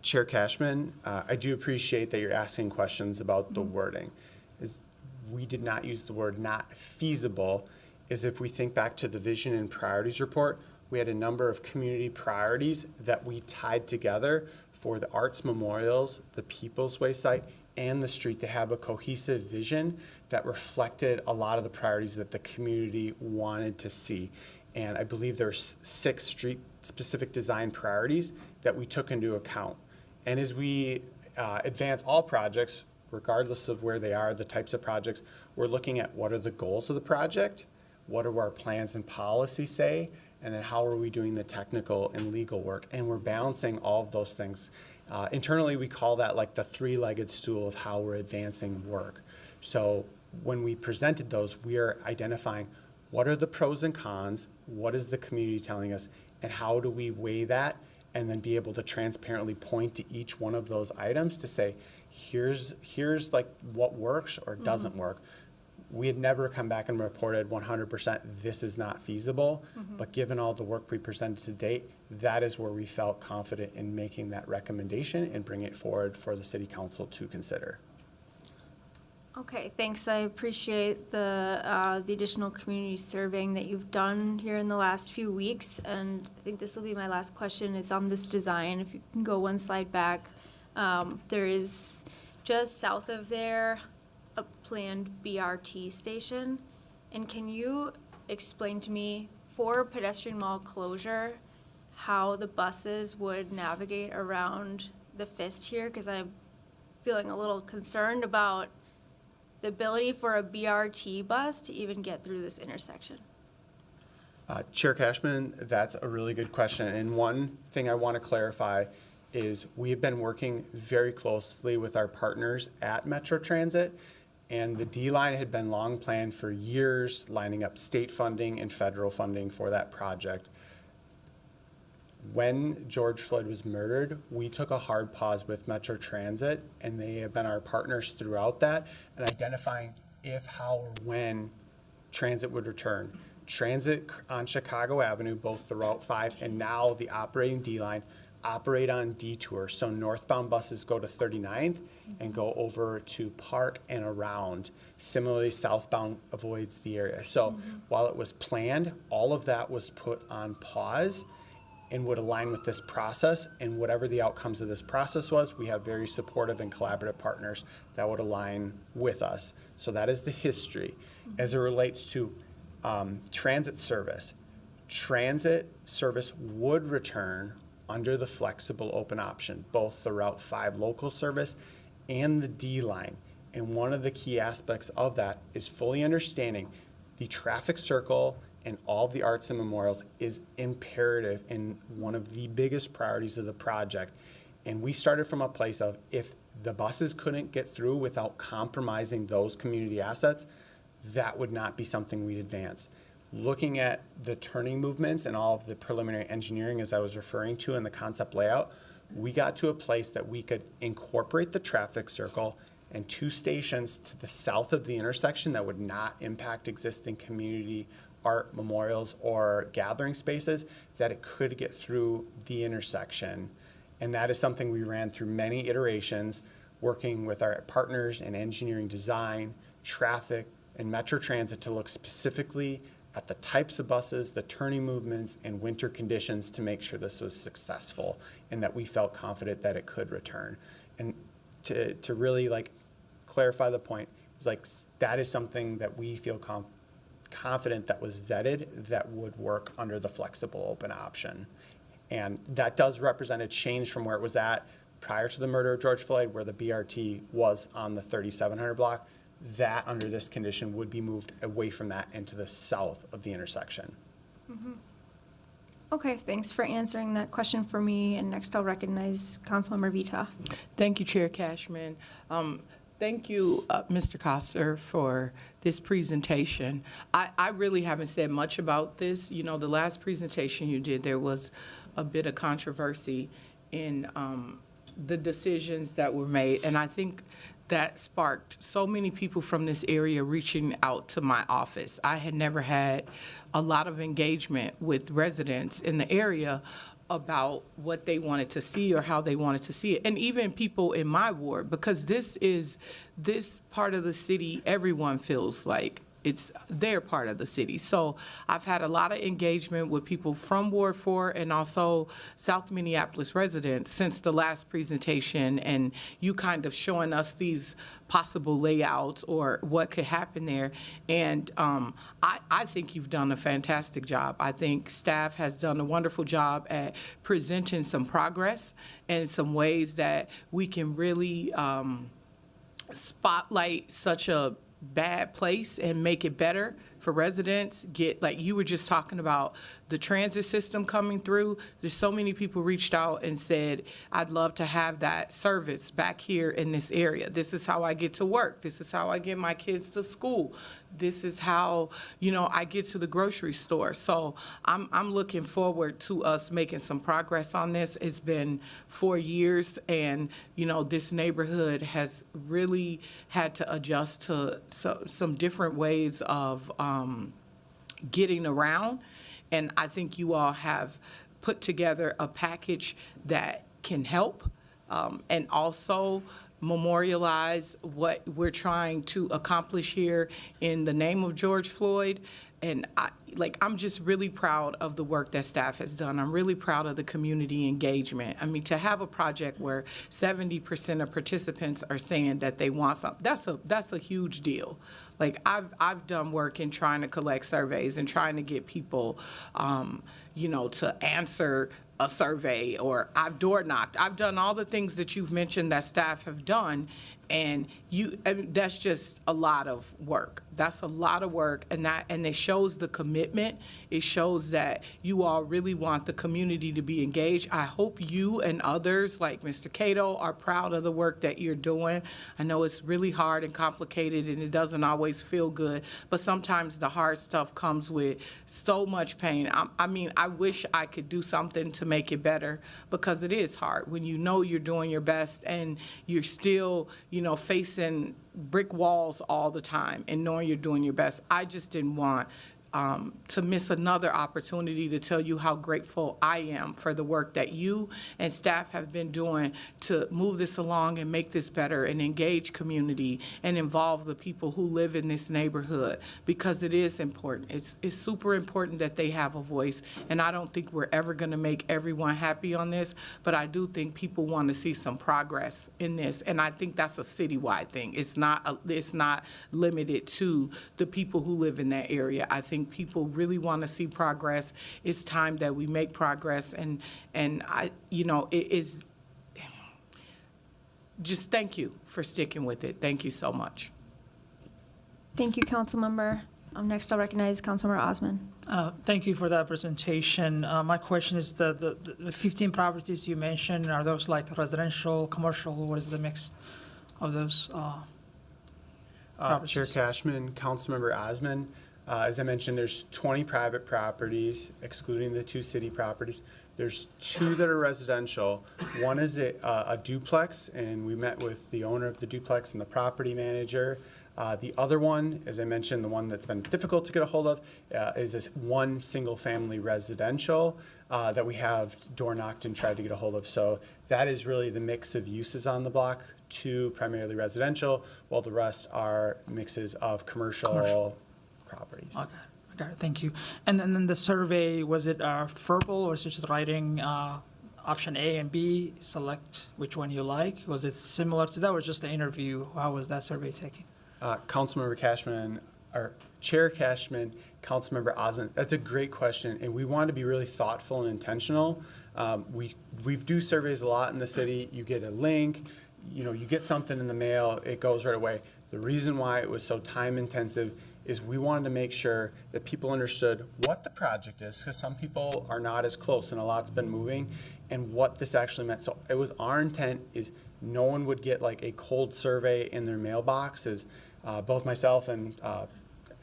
Chair Cashman, I do appreciate that you're asking questions about the wording. We did not use the word not feasible. Is if we think back to the vision and priorities report, we had a number of community priorities that we tied together for the arts memorials, the People's Way site, and the street to have a cohesive vision that reflected a lot of the priorities that the community wanted to see. And I believe there's 6 street-specific design priorities that we took into account. And as we advance all projects, regardless of where they are, the types of projects, we're looking at what are the goals of the project, what do our plans and policies say, and then how are we doing the technical and legal work? And we're balancing all of those things. Internally, we call that like the 3-legged stool of how we're advancing work. So when we presented those, we are identifying what are the pros and cons, what is the community telling us, and how do we weigh that and then be able to transparently point to each one of those items to say, here's like what works or doesn't work. We had never come back and reported 100% this is not feasible, but given all the work we presented to date, that is where we felt confident in making that recommendation and bring it forward for the city council to consider. Okay, thanks. I appreciate the additional community surveying that you've done here in the last few weeks, and I think this will be my last question. It's on this design. If you can go one slide back, there is just south of there a planned BRT station, and can you explain to me for pedestrian mall closure how the buses would navigate around the Fist here? Because I'm feeling a little concerned about the ability for a BRT bus to even get through this intersection. Chair Cashman, that's a really good question. And one thing I want to clarify is we have been working very closely with our partners at Metro Transit, and the D-line had been long planned for years, lining up state funding and federal funding for that project. When George Floyd was murdered, we took a hard pause with Metro Transit, and they have been our partners throughout that, and identifying if, how, or when transit would return. Transit on Chicago Avenue, both the Route 5 and now the operating D-line, operate on detour. So northbound buses go to 39th and go over to Park and around. Similarly, southbound avoids the area. So while it was planned, all of that was put on pause and would align with this process. And whatever the outcomes of this process was, we have very supportive and collaborative partners that would align with us. So that is the history. As it relates to transit service would return under the flexible open option, both the Route 5 local service and the D-line. And one of the key aspects of that is fully understanding the traffic circle and all of the arts and memorials is imperative and one of the biggest priorities of the project. And we started from a place of, if the buses couldn't get through without compromising those community assets, that would not be something we'd advance. Looking at the turning movements and all of the preliminary engineering, as I was referring to in the concept layout, we got to a place that we could incorporate the traffic circle and 2 stations to the south of the intersection that would not impact existing community art memorials or gathering spaces, that it could get through the intersection. And that is something we ran through many iterations, working with our partners in engineering design, traffic, and Metro Transit to look specifically at the types of buses, the turning movements, and winter conditions to make sure this was successful and that we felt confident that it could return. And to really like clarify the point, is like that is something that we feel confident that was vetted that would work under the flexible open option. And that does represent a change from where it was at prior to the murder of George Floyd, where the BRT was on the 3700 block. That under this condition would be moved away from that into the south of the intersection. Okay, thanks for answering that question for me. And next I'll recognize Councilmember Vita. Thank you, Chair Cashman. Thank you, Mr. Coster, for this presentation. I really haven't said much about this. You know, the last presentation you did, there was a bit of controversy in the decisions that were made, and I think that sparked so many people from this area reaching out to my office. I had never had a lot of engagement with residents in the area about what they wanted to see or how they wanted to see it, and even people in my ward, because this part of the city, everyone feels like it's their part of the city. So I've had a lot of engagement with people from Ward 4 and also South Minneapolis residents since the last presentation, and you kind of showing us these possible layouts or what could happen there. And I think you've done a fantastic job. I think staff has done a wonderful job at presenting some progress and some ways that we can really spotlight such a bad place and make it better for residents. Get, like you were just talking about the transit system coming through. There's so many people reached out and said, I'd love to have that service back here in this area. This is how I get to work. This is how I get my kids to school. This is how, you know, I get to the grocery store. So I'm looking forward to us making some progress on this. It's been 4 years, and, you know, this neighborhood has really had to adjust to some different ways of getting around. And I think you all have put together a package that can help and also memorialize what we're trying to accomplish here in the name of George Floyd. And I'm just really proud of the work that staff has done. I'm really proud of the community engagement. I mean, to have a project where 70% of participants are saying that they want something, that's a huge deal. Like, I've done work in trying to collect surveys and trying to get people, you know, to answer a survey, or I've door knocked. I've done all the things that you've mentioned that staff have done, and that's just a lot of work. That's a lot of work, and it shows the commitment. It shows that you all really want the community to be engaged. I hope you and others like Mr. Cato are proud of the work that you're doing. I know it's really hard and complicated, and it doesn't always feel good, but sometimes the hard stuff comes with so much pain. I mean, I wish I could do something to make it better, because it is hard when you know you're doing your best and you're still, you know, facing brick walls all the time and knowing you're doing your best. I just didn't want to miss another opportunity to tell you how grateful I am for the work that you and staff have been doing to move this along and make this better and engage community and involve the people who live in this neighborhood, because it is important. It's super important that they have a voice, and I don't think we're ever going to make everyone happy on this, but I do think people want to see some progress in this, and I think that's a citywide thing. It's not limited to the people who live in that area. I think people really want to see progress. It's time that we make progress, and I, you know, it is just, thank you for sticking with it. Thank you so much. Thank you, Councilmember. Next, I'll recognize Councilmember Osman. Thank you for that presentation. My question is the 15 properties you mentioned, are those like residential, commercial? What is the mix of those properties? Chair Cashman, Councilmember Osman, as I mentioned, there's 20 private properties, excluding the 2 city properties. There's 2 that are residential. One is a duplex, and we met with the owner of the duplex and the property manager. The other one, as I mentioned, the one that's been difficult to get a hold of, is this one single-family residential that we have door knocked and tried to get a hold of. So that is really the mix of uses on the block, 2 primarily residential, while the rest are mixes of commercial properties. Okay, I got it, thank you. And then the survey, was it verbal, or is it just writing option A and B, select which one you like? Was it similar to that, or just the interview? How was that survey taken? Councilmember Cashman, or Chair Cashman, Councilmember Osmond, that's a great question, and we want to be really thoughtful and intentional. We do surveys a lot in the city. You get a link, you get something in the mail, it goes right away. The reason why it was so time intensive is we wanted to make sure that people understood what the project is, because some people are not as close and a lot's been moving, and what this actually meant. So it was our intent is no one would get like a cold survey in their mailbox. As both myself and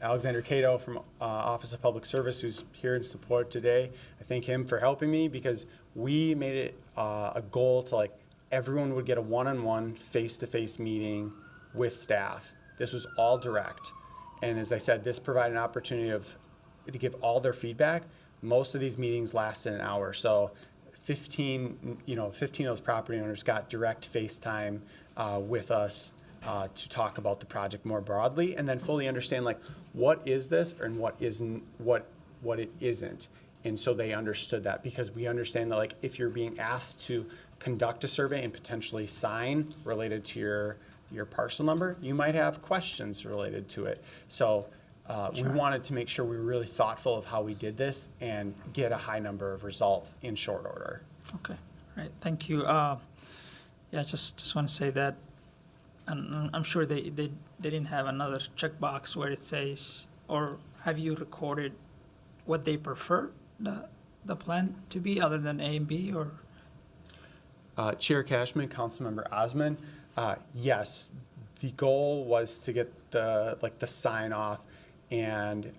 Alexander Cato from Office of Public Service, who's here in support today, I thank him for helping me, because we made it a goal to like everyone would get a one-on-one face-to-face meeting with staff. This was all direct. And as I said, this provided an opportunity to give all their feedback. Most of these meetings lasted an hour. So 15 of those property owners got direct FaceTime with us to talk about the project more broadly, and then fully understand like what is this and what isn't, what it isn't. And so they understood that, because we understand that like if you're being asked to conduct a survey and potentially sign related to your parcel number, you might have questions related to it. So we wanted to make sure we were really thoughtful of how we did this and get a high number of results in short order. Okay, right, thank you. Just want to say that, and I'm sure they didn't have another checkbox where it says, or have you recorded what they prefer the plan to be, other than A and B, or? Chair Cashman, Councilmember Osman, yes, the goal was to get the sign off, and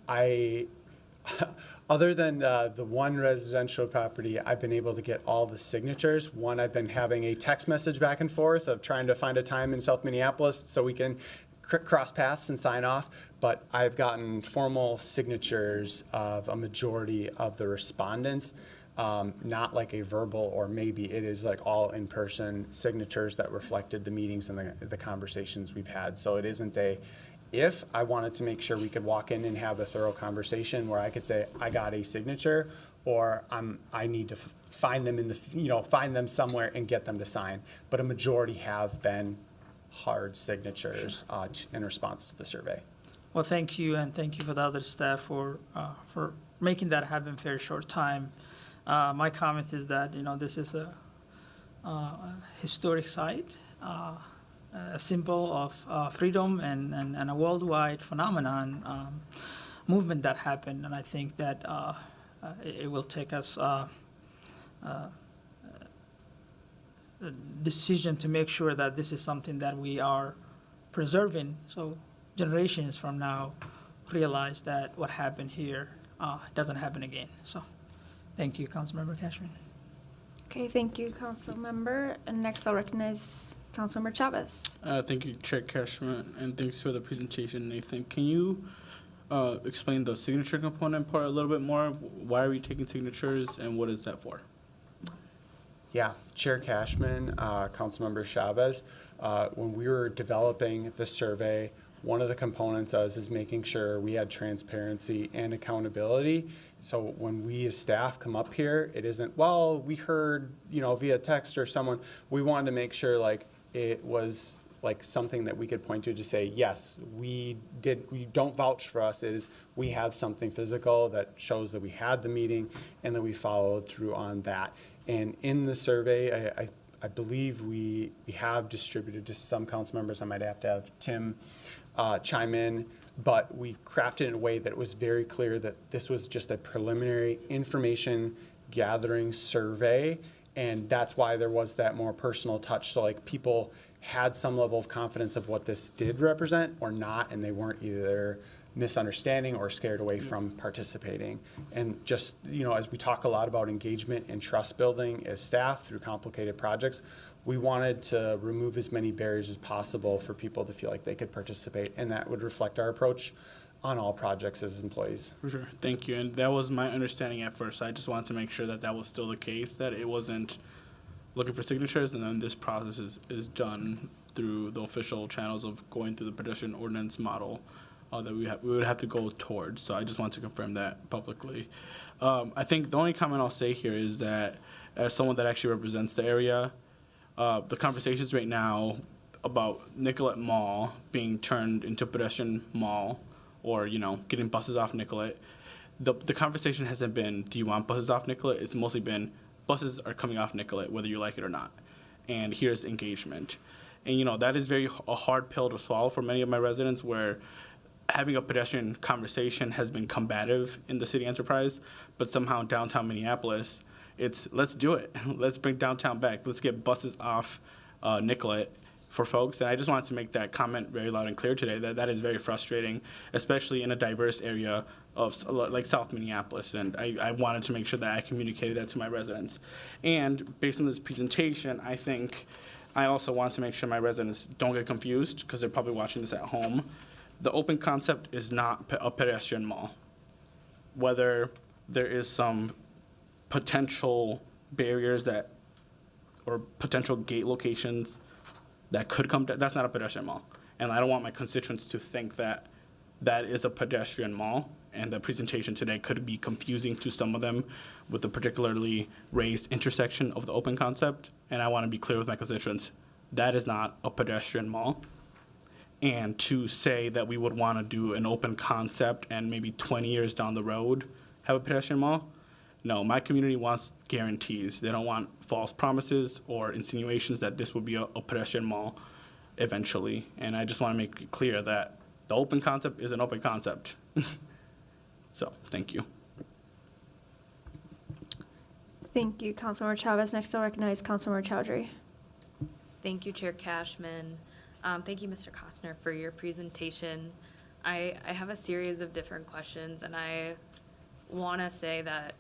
other than the one residential property, I've been able to get all the signatures. One, I've been having a text message back and forth of trying to find a time in South Minneapolis so we can cross paths and sign off, but I've gotten formal signatures of a majority of the respondents. Not like a verbal, or maybe it is like all in-person signatures that reflected the meetings and the conversations we've had. So it isn't if I wanted to make sure we could walk in and have a thorough conversation where I could say, I got a signature, or I need to find them find them somewhere and get them to sign. But a majority have been hard signatures in response to the survey. Well, thank you, and thank you for the other staff for making that happen in a very short time. My comment is that, this is a historic site, a symbol of freedom and a worldwide phenomenon, movement that happened. And I think that it will take us a decision to make sure that this is something that we are preserving, so generations from now realize that what happened here doesn't happen again. So. Thank you, Councilmember Cashman. Okay, thank you, Councilmember. And next, I'll recognize Councilmember Chavez. Thank you, Chair Cashman, and thanks for the presentation, Nathan. Can you explain the signature component part a little bit more? Why are we taking signatures, and what is that for? Yeah, Chair Cashman, Councilmember Chavez, when we were developing the survey, one of the components is making sure we had transparency and accountability. So when we as staff come up here, it isn't, well, we heard, via text or someone. We wanted to make sure like it was like something that we could point to say, yes, we don't vouch for us. It is, we have something physical that shows that we had the meeting and that we followed through on that. And in the survey, I believe we have distributed to some council members. I might have to have Tim chime in. but we crafted it in a way that it was very clear that this was just a preliminary information gathering survey, and that's why there was that more personal touch. So like people had some level of confidence of what this did represent or not, and they weren't either misunderstanding or scared away from participating. And just, you know, as we talk a lot about engagement and trust building as staff through complicated projects, we wanted to remove as many barriers as possible for people to feel like they could participate, and that would reflect our approach on all projects as employees. For sure, thank you. And that was my understanding at first. I just wanted to make sure that that was still the case, that it wasn't looking for signatures and then this process is done through the official channels of going through the pedestrian ordinance model that we would have to go towards. So I just want to confirm that publicly. I think the only comment I'll say here is that as someone that actually represents the area, the conversations right now about Nicollet Mall being turned into pedestrian mall, or, you know, getting buses off Nicollet, the conversation hasn't been, do you want buses off Nicollet? It's mostly been, buses are coming off Nicollet, whether you like it or not. And here's engagement. And, you know, that is a hard pill to swallow for many of my residents, where having a pedestrian conversation has been combative in the city enterprise, but somehow downtown Minneapolis, it's let's do it. Let's bring downtown back. Let's get buses off Nicollet for folks. And I just wanted to make that comment very loud and clear today, that is very frustrating, especially in a diverse area of like South Minneapolis. And I wanted to make sure that I communicated that to my residents. And based on this presentation, I think I also want to make sure my residents don't get confused, because they're probably watching this at home. The open concept is not a pedestrian mall. Whether there is some potential barriers or potential gate locations that could come, that's not a pedestrian mall. And I don't want my constituents to think that that is a pedestrian mall, and the presentation today could be confusing to some of them with the particularly raised intersection of the open concept. And I want to be clear with my constituents, that is not a pedestrian mall. And to say that we would want to do an open concept and maybe 20 years down the road have a pedestrian mall, no, my community wants guarantees. They don't want false promises or insinuations that this would be a pedestrian mall eventually. And I just want to make it clear that the open concept is an open concept. So, thank you. Thank you, Councilmember Chavez. Next, I'll recognize Councilmember Chowdhury. Thank you, Chair Cashman. Thank you, Mr. Costner, for your presentation. I have a series of different questions, and I want to say that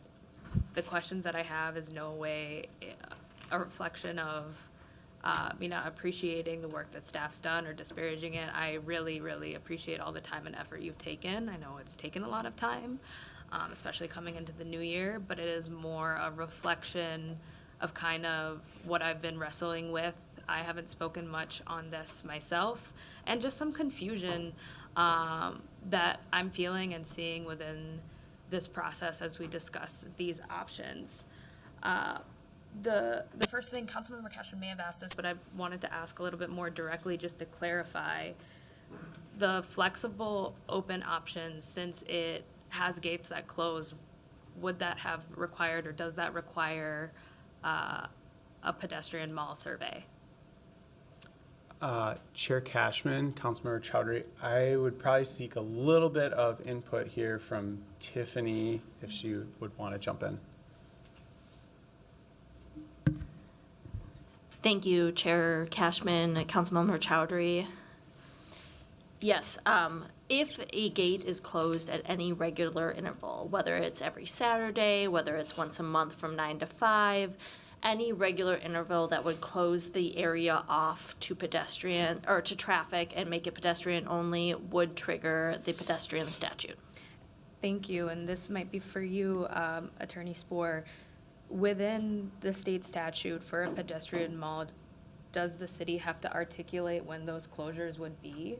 the questions that I have is no way a reflection of appreciating the work that staff's done or disparaging it. I really, really appreciate all the time and effort you've taken. I know it's taken a lot of time, especially coming into the new year, but it is more a reflection of kind of what I've been wrestling with. I haven't spoken much on this myself, and just some confusion that I'm feeling and seeing within this process as we discuss these options. The first thing, Councilmember Cashman may have asked this, but I wanted to ask a little bit more directly just to clarify. The flexible open option, since it has gates that close, would that have required, or does that require a pedestrian mall survey? Chair Cashman, Councilmember Chowdhury, I would probably seek a little bit of input here from Tiffany, if she would want to jump in. Thank you, Chair Cashman, Councilmember Chowdhury. Yes, if a gate is closed at any regular interval, whether it's every Saturday, whether it's once a month from 9 to 5, any regular interval that would close the area off to pedestrian or to traffic and make it pedestrian only would trigger the pedestrian statute. Thank you, and this might be for you, Attorney Spoor. Within the state statute for a pedestrian mall, does the city have to articulate when those closures would be?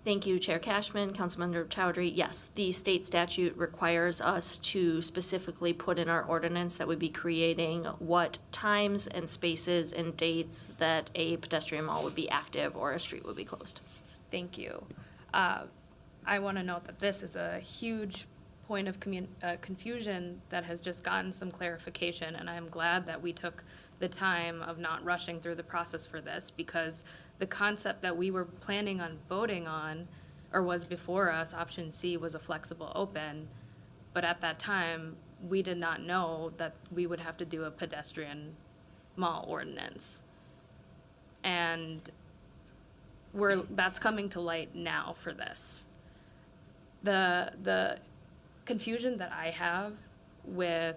Thank you, Chair Cashman, Councilmember Chowdhury. Yes, the state statute requires us to specifically put in our ordinance that would be creating what times and spaces and dates that a pedestrian mall would be active or a street would be closed. Thank you. I want to note that this is a huge point of confusion that has just gotten some clarification, and I am glad that we took the time of not rushing through the process for this, because the concept that we were planning on voting on, or was before us, option C, was a flexible open. But at that time, we did not know that we would have to do a pedestrian mall ordinance. And that's coming to light now for this. The confusion that I have with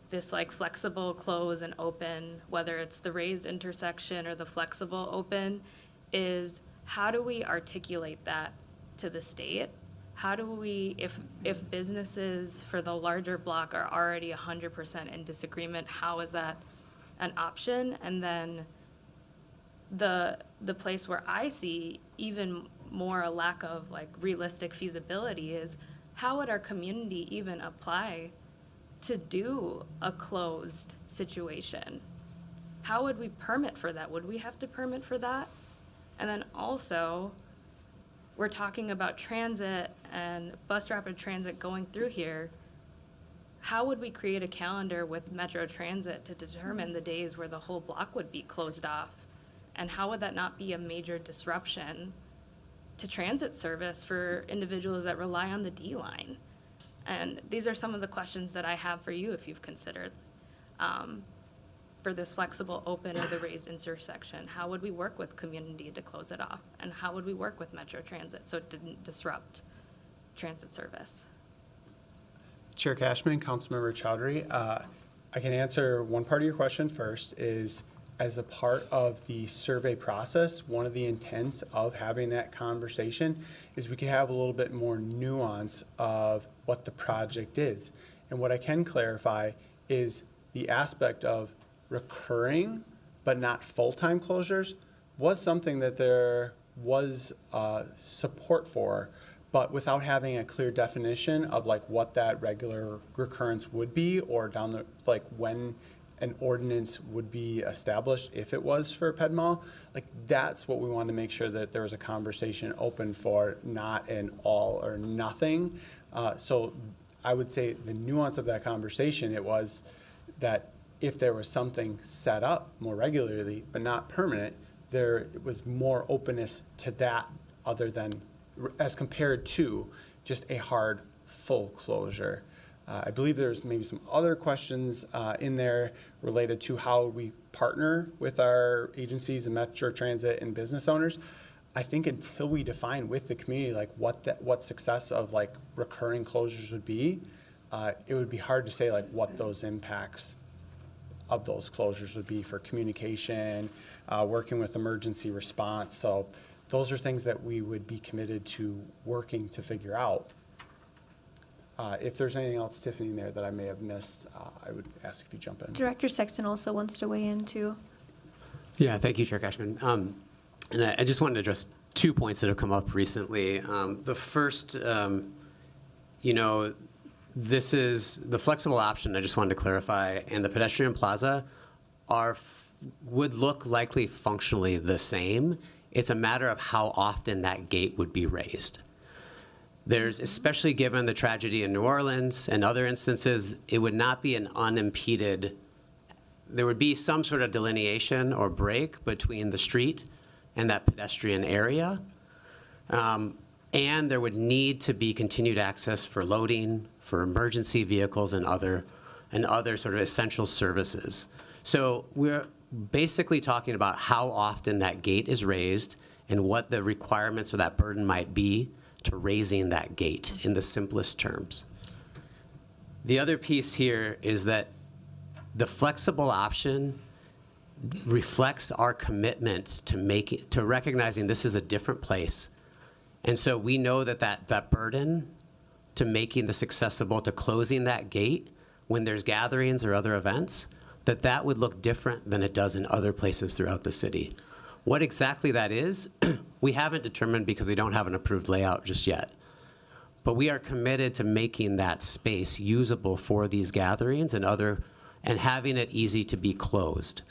this like flexible close and open, whether it's the raised intersection or the flexible open, is how do we articulate that to the state? How do we, if businesses for the larger block are already 100% in disagreement, how is that an option? And then the place where I see even more a lack of like realistic feasibility is how would our community even apply to do a closed situation? How would we permit for that? Would we have to permit for that? And then also, we're talking about transit and bus rapid transit going through here. How would we create a calendar with Metro Transit to determine the days where the whole block would be closed off? And how would that not be a major disruption to transit service for individuals that rely on the D line? And these are some of the questions that I have for you if you've considered for this flexible open or the raised intersection. How would we work with community to close it off? And how would we work with Metro Transit so it didn't disrupt transit service? Chair Cashman, Councilmember Chowdhury, I can answer one part of your question first. Is as a part of the survey process, one of the intents of having that conversation is we could have a little bit more nuance of what the project is. And what I can clarify is the aspect of recurring but not full-time closures was something that there was support for, but without having a clear definition of like what that regular recurrence would be, or down the like when an ordinance would be established if it was for Ped Mall. Like that's what we wanted to make sure that there was a conversation open for, not an all or nothing. So I would say the nuance of that conversation, it was that if there was something set up more regularly but not permanent, there was more openness to that other than as compared to just a hard full closure. I believe there's maybe some other questions in there related to how we partner with our agencies and Metro Transit and business owners. I think until we define with the community like what success of like recurring closures would be, it would be hard to say like what those impacts of those closures would be for communication, working with emergency response. So those are things that we would be committed to working to figure out. If there's anything else, Tiffany, in there that I may have missed, I would ask if you jump in. Director Sexton also wants to weigh in too. Yeah, thank you, Chair Cashman. And I just wanted to address 2 points that have come up recently. The first, this is the flexible option, I just wanted to clarify, and the pedestrian plaza would look likely functionally the same. It's a matter of how often that gate would be raised. There's, especially given the tragedy in New Orleans and other instances, it would not be an unimpeded, there would be some sort of delineation or break between the street and that pedestrian area. And there would need to be continued access for loading, for emergency vehicles and other sort of essential services. So we're basically talking about how often that gate is raised and what the requirements or that burden might be to raising that gate in the simplest terms. The other piece here is that the flexible option reflects our commitment to recognizing this is a different place. And so we know that burden to making this accessible, to closing that gate when there's gatherings or other events, that would look different than it does in other places throughout the city. What exactly that is, we haven't determined because we don't have an approved layout just yet. But we are committed to making that space usable for these gatherings and having it easy to be closed.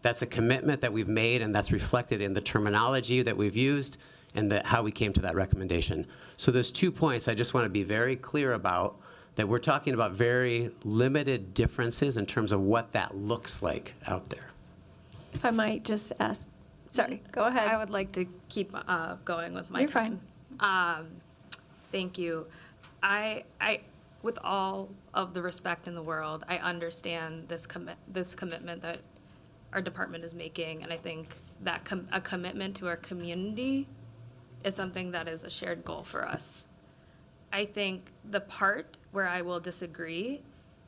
That's a commitment that we've made, and that's reflected in the terminology that we've used and how we came to that recommendation. So those 2 points I just want to be very clear about, that we're talking about very limited differences in terms of what that looks like out there. If I might just ask, sorry, go ahead. I would like to keep going with my You're time. Thank you. I, with all of the respect in the world, I understand this commitment that our department is making, and I think that a commitment to our community is something that is a shared goal for us. I think the part where I will disagree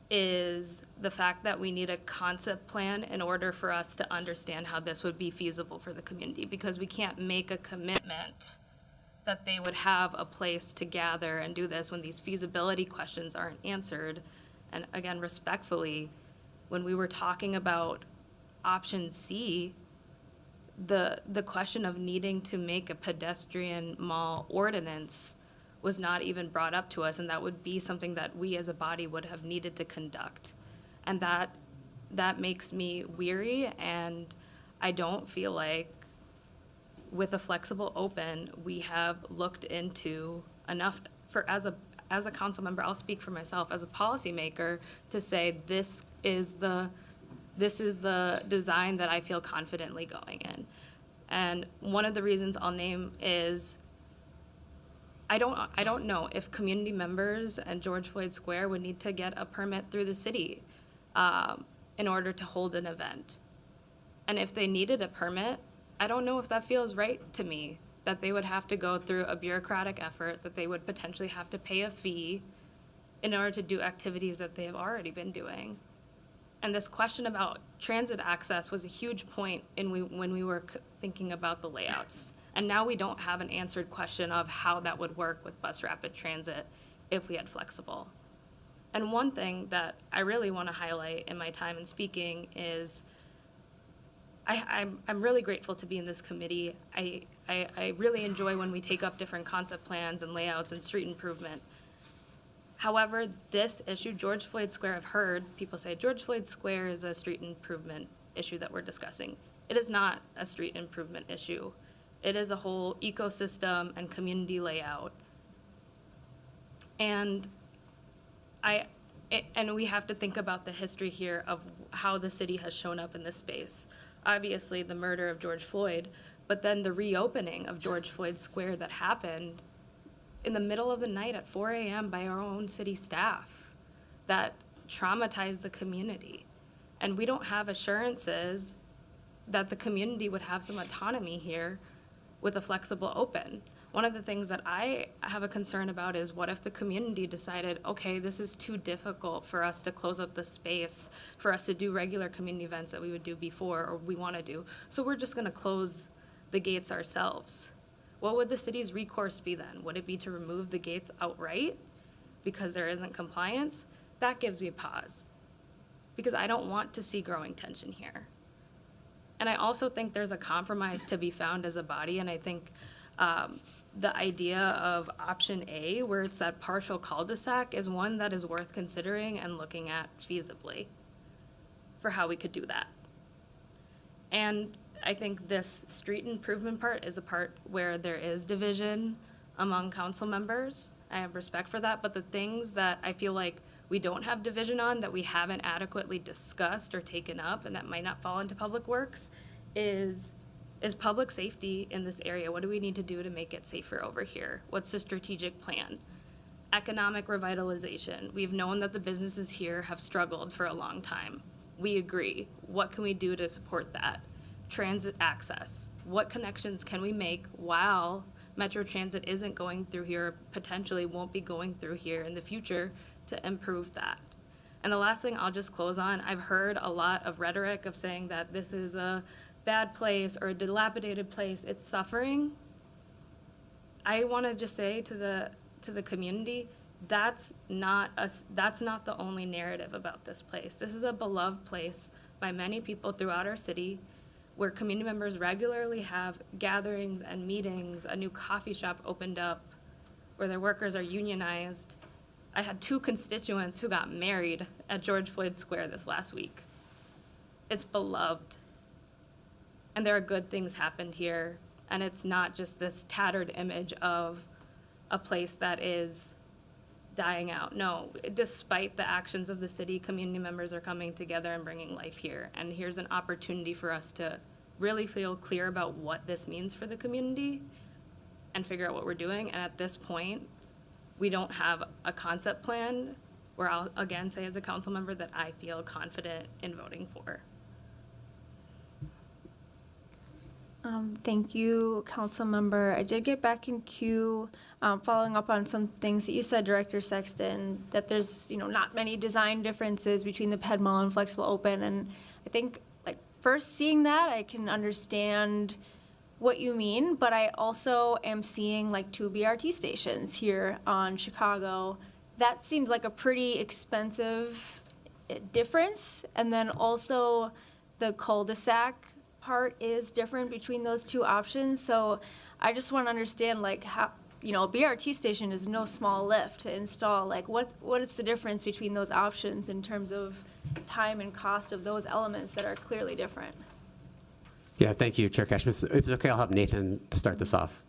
is the fact that we need a concept plan in order for us to understand how this would be feasible for the community, because we can't make a commitment that they would have a place to gather and do this when these feasibility questions aren't answered. And again, respectfully, when we were talking about option C, the question of needing to make a pedestrian mall ordinance was not even brought up to us, and that would be something that we as a body would have needed to conduct. And that makes me weary, and I don't feel like with a flexible open, we have looked into enough for, as a council member, I'll speak for myself, as a policymaker, to say this is the design that I feel confidently going in. And one of the reasons I'll name is I don't know if community members and George Floyd Square would need to get a permit through the city in order to hold an event. And if they needed a permit, I don't know if that feels right to me, that they would have to go through a bureaucratic effort, that they would potentially have to pay a fee in order to do activities that they have already been doing. And this question about transit access was a huge point when we were thinking about the layouts. And now we don't have an answered question of how that would work with bus rapid transit if we had flexible. And one thing that I really want to highlight in my time in speaking is I'm really grateful to be in this committee. I really enjoy when we take up different concept plans and layouts and street improvement. However, this issue, George Floyd Square, I've heard people say George Floyd Square is a street improvement issue that we're discussing. It is not a street improvement issue. It is a whole ecosystem and community layout. And we have to think about the history here of how the city has shown up in this space. Obviously, the murder of George Floyd, but then the reopening of George Floyd Square that happened in the middle of the night at 4 a.m. by our own city staff that traumatized the community. And we don't have assurances that the community would have some autonomy here with a flexible open. One of the things that I have a concern about is what if the community decided, okay, this is too difficult for us to close up the space, for us to do regular community events that we would do before or we want to do, so we're just going to close the gates ourselves. What would the city's recourse be then? Would it be to remove the gates outright because there isn't compliance? That gives me pause, because I don't want to see growing tension here. And I also think there's a compromise to be found as a body, and I think the idea of option A, where it's that partial cul-de-sac, is one that is worth considering and looking at feasibly for how we could do that. And I think this street improvement part is a part where there is division among council members. I have respect for that, but the things that I feel like we don't have division on, that we haven't adequately discussed or taken up, and that might not fall into public works, is public safety in this area. What do we need to do to make it safer over here? What's the strategic plan? Economic revitalization. We've known that the businesses here have struggled for a long time. We agree. What can we do to support that? Transit access. What connections can we make while Metro Transit isn't going through here, potentially won't be going through here in the future, to improve that? And the last thing I'll just close on, I've heard a lot of rhetoric of saying that this is a bad place or a dilapidated place, it's suffering. I want to just say to the community, that's not the only narrative about this place. This is a beloved place by many people throughout our city, where community members regularly have gatherings and meetings. A new coffee shop opened up where their workers are unionized. I had 2 constituents who got married at George Floyd Square this last week. It's beloved. And there are good things happened here. And it's not just this tattered image of a place that is dying out. No, despite the actions of the city, community members are coming together and bringing life here. And here's an opportunity for us to really feel clear about what this means for the community and figure out what we're doing. And at this point, we don't have a concept plan where I'll again say as a council member that I feel confident in voting for. Thank you, council member. I did get back in queue, following up on some things that you said, Director Sexton, that there's, not many design differences between the PEDMAL and flexible open. And I think, first seeing that, I can understand what you mean, but I also am seeing 2 BRT stations here on Chicago. That seems like a pretty expensive difference. And then also the cul-de-sac part is different between those two options. So I just want to understand how, a BRT station is no small lift to install. What is the difference between those options in terms of time and cost of those elements that are clearly different? Yeah, thank you, Chair Cashman. If it's okay, I'll have Nathan start this off.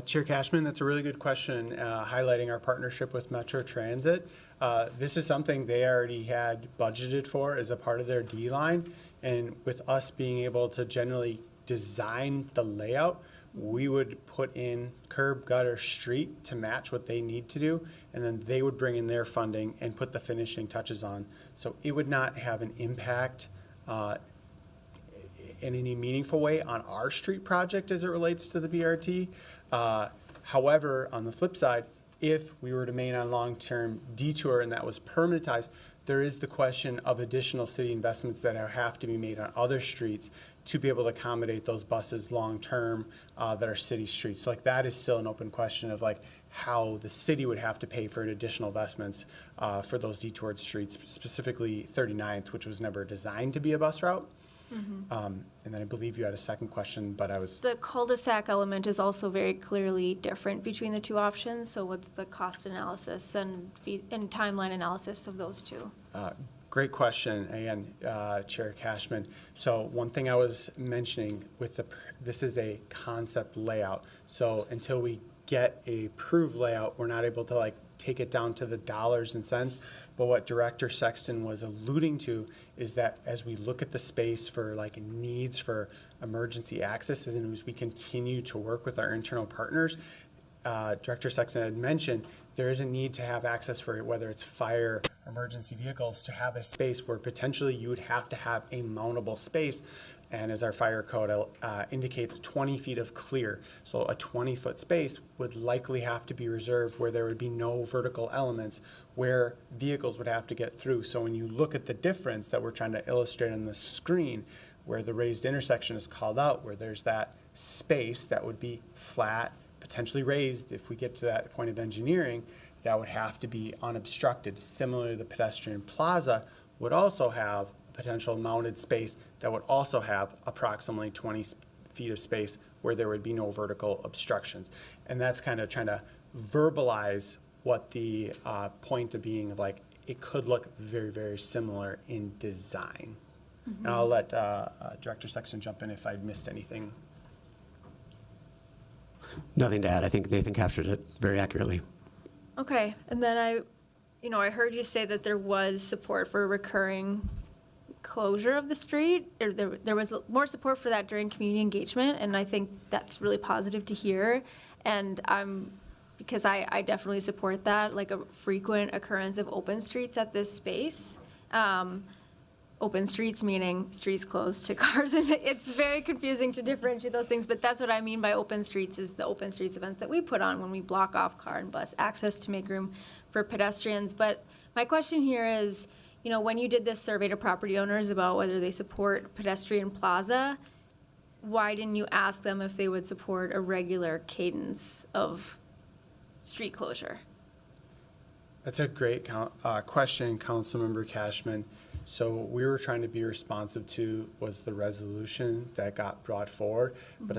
Chair Cashman, that's a really good question, highlighting our partnership with Metro Transit. This is something they already had budgeted for as a part of their D-line, and with us being able to generally design the layout, we would put in curb, gutter, street to match what they need to do, and then they would bring in their funding and put the finishing touches on. So it would not have an impact in any meaningful way on our street project as it relates to the BRT. However, on the flip side, if we were to remain on long-term detour and that was permanentized, there is the question of additional city investments that have to be made on other streets to be able to accommodate those buses long-term that are city streets. So that is still an open question of how the city would have to pay for additional investments for those detoured streets, specifically 39th, which was never designed to be a bus route. Mm-hmm. And then I believe you had a second question, but The cul-de-sac element is also very clearly different between the two options. So what's the cost analysis and timeline analysis of those two? Great question, again, Chair Cashman. So one thing I was mentioning with this is a concept layout. So until we get a approved layout, we're not able to take it down to the dollars and cents. But what Director Sexton was alluding to is that as we look at the space for needs for emergency access, and as we continue to work with our internal partners, Director Sexton had mentioned there is a need to have access for whether it's fire, emergency vehicles, to have a space where potentially you would have to have a mountable space. And as our fire code indicates, 20 feet of clear. So a 20-foot space would likely have to be reserved where there would be no vertical elements where vehicles would have to get through. So when you look at the difference that we're trying to illustrate on the screen, where the raised intersection is called out, where there's that space that would be flat, potentially raised if we get to that point of engineering, that would have to be unobstructed. Similarly, the pedestrian plaza would also have potential mounted space that would also have approximately 20 feet of space where there would be no vertical obstructions. And that's kind of trying to verbalize what the point of being of it could look very, very similar in design. Mm-hmm. And I'll let Director Sexton jump in if I missed anything. Nothing to add. I think Nathan captured it very accurately. Okay, and then I heard you say that there was support for a recurring closure of the street, or there was more support for that during community engagement, and I think that's really positive to hear. And because I definitely support that, a frequent occurrence of open streets at this space. Open streets meaning streets closed to cars, and it's very confusing to differentiate those things, but that's what I mean by open streets, is the open streets events that we put on when we block off car and bus access to make room for pedestrians. But my question here is, when you did this survey to property owners about whether they support pedestrian plaza, why didn't you ask them if they would support a regular cadence of street closure? That's a great question, Councilmember Cashman. So we were trying to be responsive to was the resolution that got brought forward. Mm-hmm. But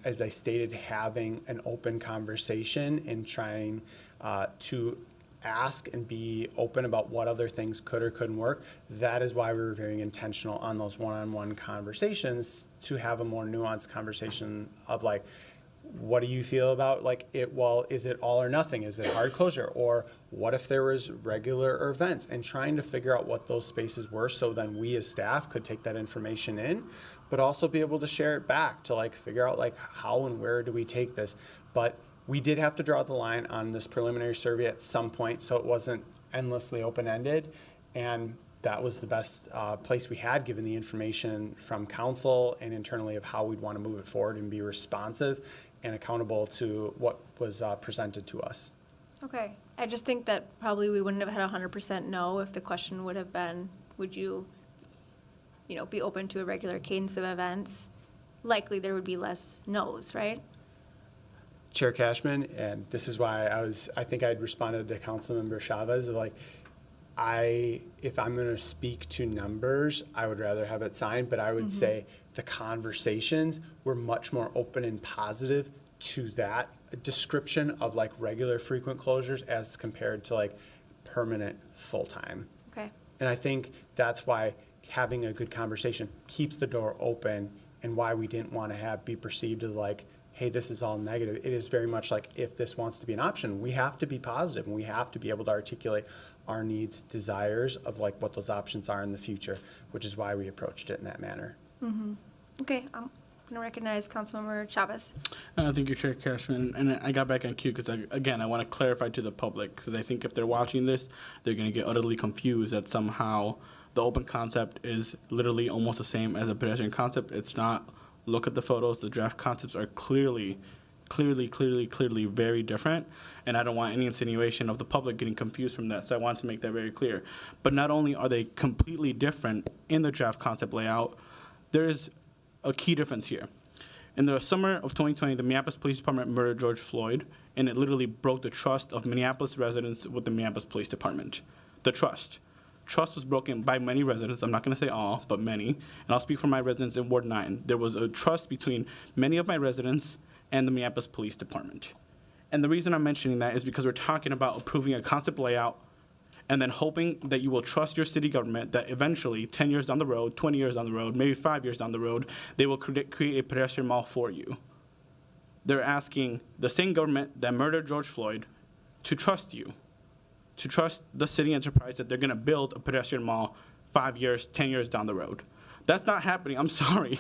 as I stated, having an open conversation and trying to ask and be open about what other things could or couldn't work, that is why we were very intentional on those one-on-one conversations to have a more nuanced conversation of what do you feel about like it? Well, is it all or nothing? Is it hard closure? Or what if there was regular events? And trying to figure out what those spaces were, so then we as staff could take that information in, but also be able to share it back to like figure out like how and where do we take this. But we did have to draw the line on this preliminary survey at some point, so it wasn't endlessly open-ended. And that was the best place we had, given the information from council and internally of how we'd want to move it forward and be responsive and accountable to what was presented to us. Okay, I just think that probably we wouldn't have had 100% no if the question would have been, would you, be open to a regular cadence of events? Likely there would be less no's, right? Chair Cashman, and this is why I think I'd responded to Councilmember Chavez of like, if I'm going to speak to numbers, I would rather have it signed, but I would say the conversations were much more open and positive to that description of like regular frequent closures as compared to like permanent full-time. Okay. And I think that's why having a good conversation keeps the door open, and why we didn't want to be perceived as like, hey, this is all negative. It is very much like, if this wants to be an option, we have to be positive and we have to be able to articulate our needs, desires of like what those options are in the future, which is why we approached it in that manner. Okay, I'm going to recognize Councilmember Chavez. Thank you, Chair Cashman. And I got back on cue because, I want to clarify to the public, because I think if they're watching this, they're going to get utterly confused that somehow the open concept is literally almost the same as a pedestrian concept. It's not. Look at the photos. The draft concepts are clearly very different. And I don't want any insinuation of the public getting confused from that. So I want to make that very clear. But not only are they completely different in the draft concept layout, there is a key difference here. In the summer of 2020, the Minneapolis Police Department murdered George Floyd, and it literally broke the trust of Minneapolis residents with the Minneapolis Police Department. The trust. Trust was broken by many residents. I'm not going to say all, but many. And I'll speak for my residents in Ward 9. There was a trust between many of my residents and the Minneapolis Police Department. And the reason I'm mentioning that is because we're talking about approving a concept layout and then hoping that you will trust your city government that eventually, 10 years down the road, 20 years down the road, maybe 5 years down the road, they will create a pedestrian mall for you. They're asking the same government that murdered George Floyd to trust you, to trust the city enterprise that they're going to build a pedestrian mall 5 years, 10 years down the road. That's not happening. I'm sorry.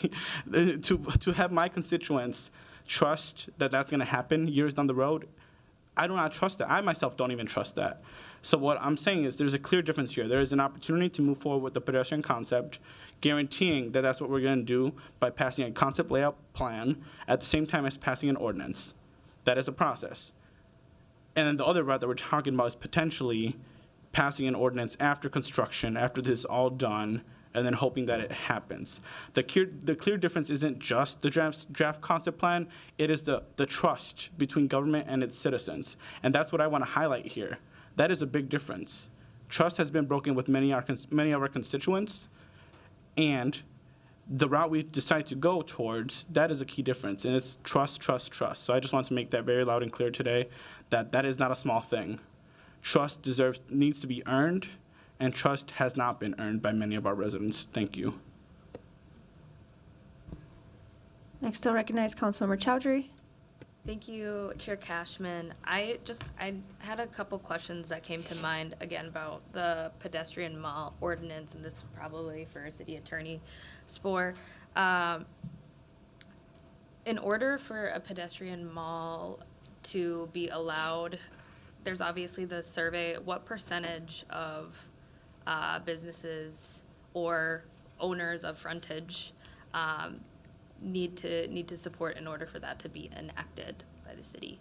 to have my constituents trust that that's going to happen years down the road, I do not trust that. I myself don't even trust that. So what I'm saying is there's a clear difference here. There is an opportunity to move forward with the pedestrian concept, guaranteeing that that's what we're going to do by passing a concept layout plan at the same time as passing an ordinance. That is a process. And then the other route that we're talking about is potentially passing an ordinance after construction, after this is all done, and then hoping that it happens. The clear difference isn't just the draft concept plan, it is the trust between government and its citizens. And that's what I want to highlight here. That is a big difference. Trust has been broken with many of our constituents, and the route we decide to go towards, that is a key difference, and it's trust, trust, trust. So I just want to make that very loud and clear today, that that is not a small thing. Trust needs to be earned, and trust has not been earned by many of our residents. Thank you. Next, I'll recognize Councilmember Chowdhury. Thank you, Chair Cashman. I had a couple questions that came to mind, again, about the pedestrian mall ordinance, and this is probably for City Attorney Spoor. In order for a pedestrian mall to be allowed, there's obviously the survey. What percentage of businesses or owners of frontage need to support in order for that to be enacted by the city?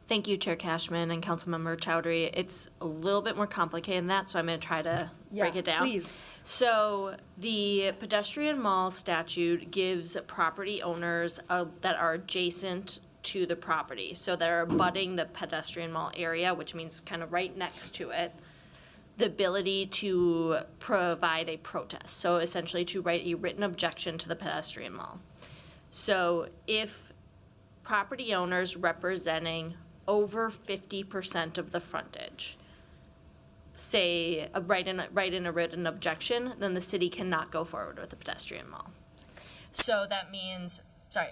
Thank you, Chair Cashman and Councilmember Chowdhury. It's a little bit more complicated than that, so I'm going to try to break it down. Please. So the pedestrian mall statute gives property owners that are adjacent to the property, so that are abutting the pedestrian mall area, which means kind of right next to it, the ability to provide a protest. So essentially to write a written objection to the pedestrian mall. So if property owners representing over 50% of the frontage say write in a written objection, then the city cannot go forward with the pedestrian mall. So that means Sorry.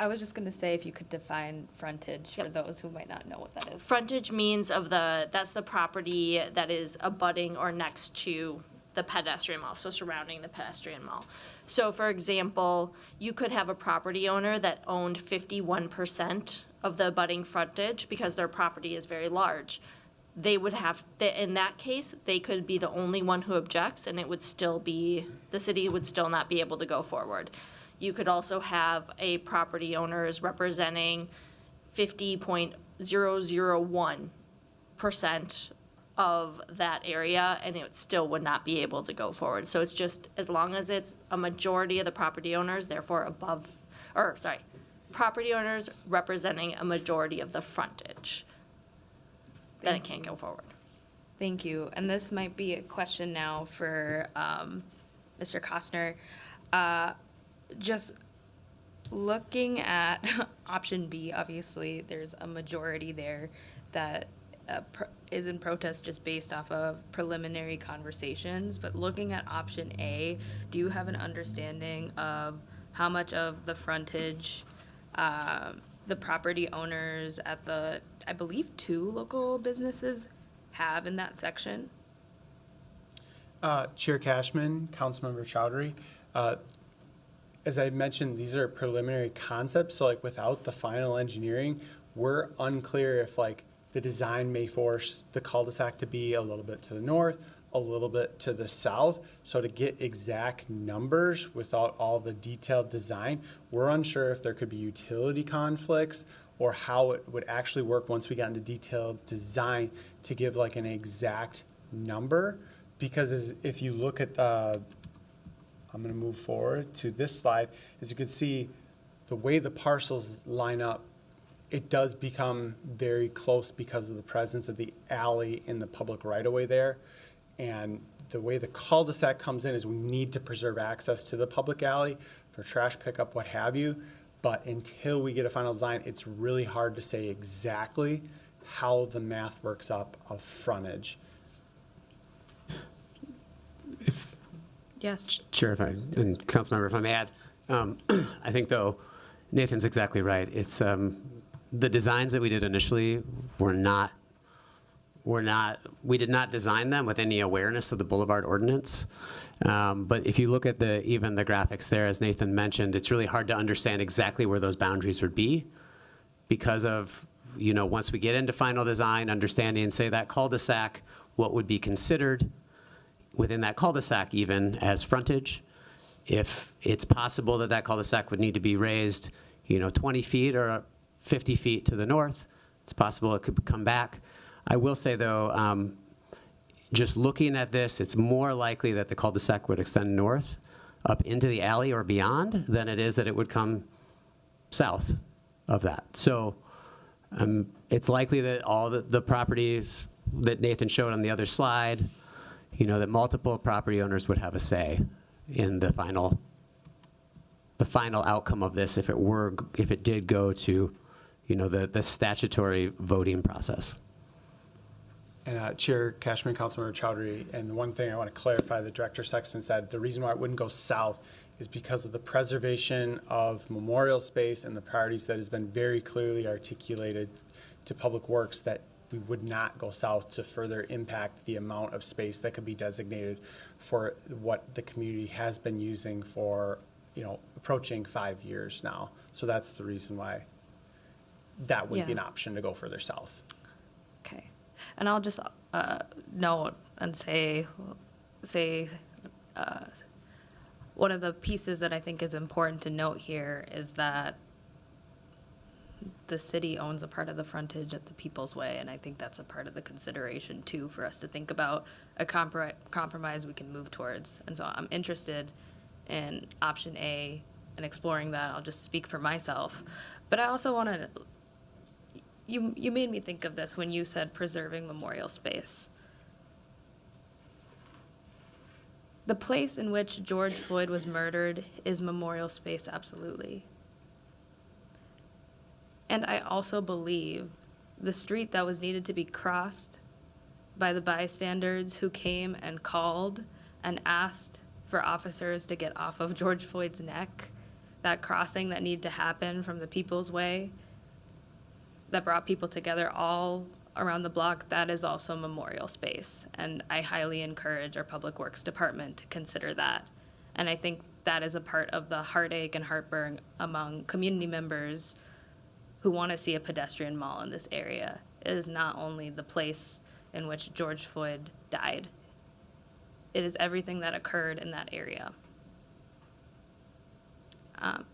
I was just gonna say if you could define frontage for those who might not know what that is. Frontage means that's the property that is abutting or next to the pedestrian mall, so surrounding the pedestrian mall. So for example, you could have a property owner that owned 51% of the abutting frontage because their property is very large. They would have, in that case, they could be the only one who objects, and it would still be, the city would still not be able to go forward. You could also have a property owners representing 50.001% of that area, and it still would not be able to go forward. So it's just, as long as it's a majority of the property owners, therefore property owners representing a majority of the frontage, then it can't go forward. Thank you. And this might be a question now for Mr. Costner. Just looking at option B, obviously, there's a majority there that is in protest just based off of preliminary conversations. But looking at option A, do you have an understanding of how much of the frontage the property owners at the, I believe, 2 local businesses have in that section? Chair Cashman, Councilmember Chowdhury, as I mentioned, these are preliminary concepts, so like without the final engineering, we're unclear if like the design may force the cul-de-sac to be a little bit to the north, a little bit to the south. So to get exact numbers without all the detailed design, we're unsure if there could be utility conflicts or how it would actually work once we got into detailed design to give like an exact number. Because if you look at I'm going to move forward to this slide. As you can see, the way the parcels line up, it does become very close because of the presence of the alley in the public right-of-way there. And the way the cul-de-sac comes in is we need to preserve access to the public alley for trash pickup, what have you. But until we get a final design, it's really hard to say exactly how the math works up of frontage. Yes. Chair, and Councilmember, if I may add, I think though, Nathan's exactly right. It's the designs that we did initially we did not design them with any awareness of the Boulevard ordinance. But if you look at even the graphics there, as Nathan mentioned, it's really hard to understand exactly where those boundaries would be because of, once we get into final design, understanding, say that cul-de-sac, what would be considered within that cul-de-sac even as frontage. If it's possible that cul-de-sac would need to be raised, 20 feet or 50 feet to the north, it's possible it could come back. I will say though, just looking at this, it's more likely that the cul-de-sac would extend north up into the alley or beyond than it is that it would come south of that. So it's likely that all the properties that Nathan showed on the other slide, that multiple property owners would have a say in the final outcome of this if it did go to, the statutory voting process. And Chair Cashman, Councilmember Chowdhury, and the one thing I want to clarify, the Director Sexton said the reason why it wouldn't go south is because of the preservation of memorial space and the priorities that has been very clearly articulated to Public Works that we would not go south to further impact the amount of space that could be designated for what the community has been using for, approaching 5 years now. So that's the reason why that would be an option to go further south. Okay. And I'll just note and say one of the pieces that I think is important to note here is that the city owns a part of the frontage at the People's Way, and I think that's a part of the consideration too for us to think about a compromise we can move towards. And so I'm interested in option A and exploring that. I'll just speak for myself, but I also want to. You made me think of this when you said preserving memorial space. The place in which George Floyd was murdered is memorial space, absolutely. And I also believe the street that was needed to be crossed by the bystanders who came and called and asked for officers to get off of George Floyd's neck that crossing that needed to happen from the People's Way that brought people together all around the block, that is also memorial space. And I highly encourage our Public Works Department to consider that. And I think that is a part of the heartache and heartburn among community members who want to see a pedestrian mall in this area. It is not only the place in which George Floyd died. It is everything that occurred in that area.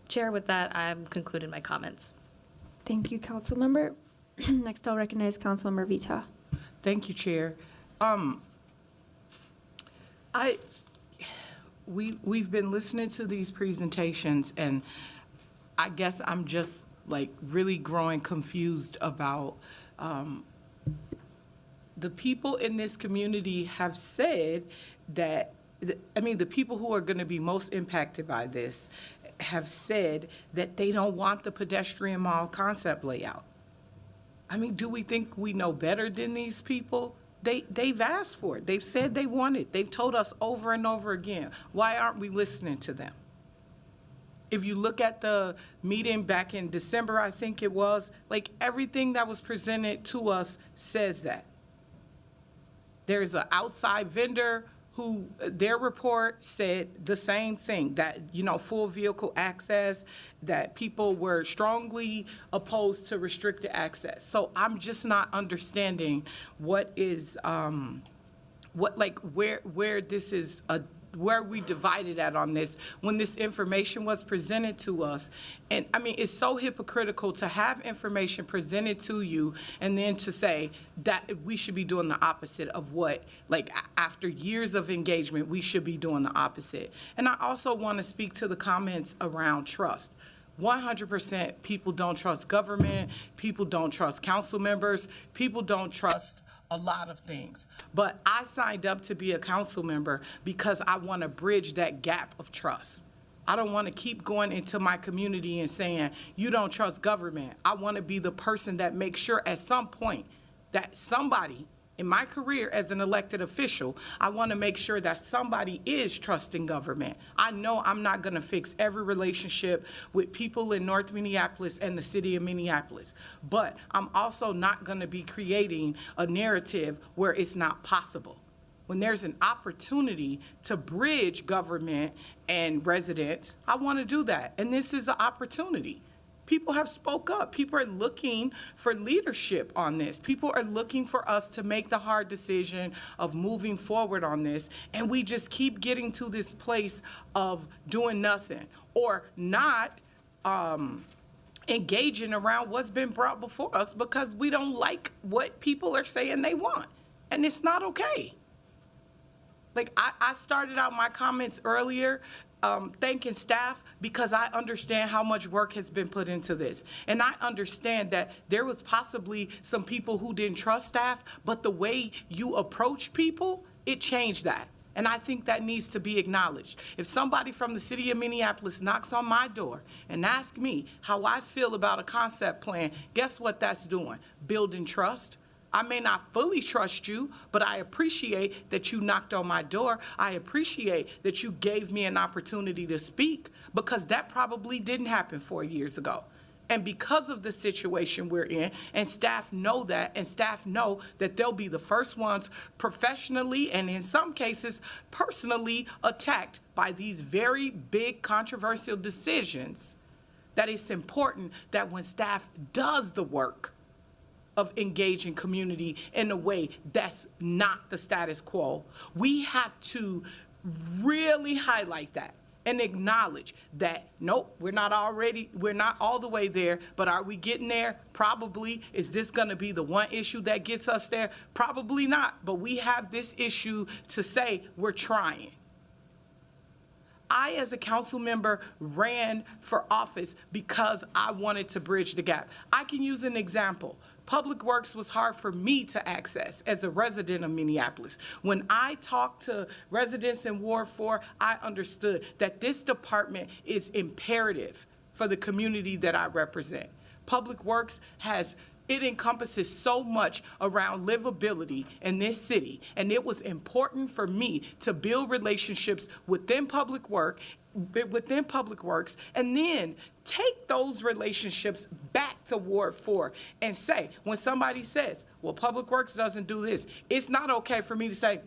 Chair, with that, I've concluded my comments. Thank you, Councilmember. Next, I'll recognize Councilmember Vita. Thank you, Chair. We've been listening to these presentations, and I guess I'm just like really growing confused about the people in this community have said that, the people who are going to be most impacted by this have said that they don't want the pedestrian mall concept layout. Do we think we know better than these people? They've asked for it. They've said they want it. They've told us over and over again. Why aren't we listening to them? If you look at the meeting back in December, I think it was, like everything that was presented to us says that. There's an outside vendor who their report said the same thing, that, full vehicle access, that people were strongly opposed to restricted access. So I'm just not understanding what is, where this is where we divided at on this when this information was presented to us. And it's so hypocritical to have information presented to you and then to say that we should be doing the opposite of what, after years of engagement, we should be doing the opposite. And I also want to speak to the comments around trust. 100% people don't trust government, people don't trust council members, people don't trust a lot of things. But I signed up to be a council member because I want to bridge that gap of trust. I don't want to keep going into my community and saying, you don't trust government. I want to be the person that makes sure at some point that somebody in my career as an elected official, I want to make sure that somebody is trusting government. I know I'm not going to fix every relationship with people in North Minneapolis and the city of Minneapolis, but I'm also not going to be creating a narrative where it's not possible. When there's an opportunity to bridge government and residents, I want to do that, and this is an opportunity. People have spoke up. People are looking for leadership on this. People are looking for us to make the hard decision of moving forward on this. And we just keep getting to this place of doing nothing or not engaging around what's been brought before us because we don't like what people are saying they want. And it's not okay. I started out my comments earlier thanking staff because I understand how much work has been put into this. And I understand that there was possibly some people who didn't trust staff, but the way you approach people, it changed that. And I think that needs to be acknowledged. If somebody from the city of Minneapolis knocks on my door and asks me how I feel about a concept plan, guess what that's doing? Building trust. I may not fully trust you, but I appreciate that you knocked on my door. I appreciate that you gave me an opportunity to speak because that probably didn't happen 4 years ago. And because of the situation we're in, and staff know that, and staff know that they'll be the first ones professionally and in some cases personally attacked by these very big controversial decisions, that it's important that when staff does the work of engaging community in a way that's not the status quo, we have to really highlight that and acknowledge that, nope, we're not all the way there, but are we getting there? Probably. Is this gonna be the one issue that gets us there? Probably not, but we have this issue to say we're trying. I, as a council member, ran for office because I wanted to bridge the gap. I can use an example. Public Works was hard for me to access as a resident of Minneapolis. When I talked to residents in Ward 4, I understood that this department is imperative for the community that I represent. Public Works it encompasses so much around livability in this city, and it was important for me to build relationships within Public Works within Public Works, and then take those relationships back to Ward 4 and say, when somebody says, well, Public Works doesn't do this, it's not okay for me to say,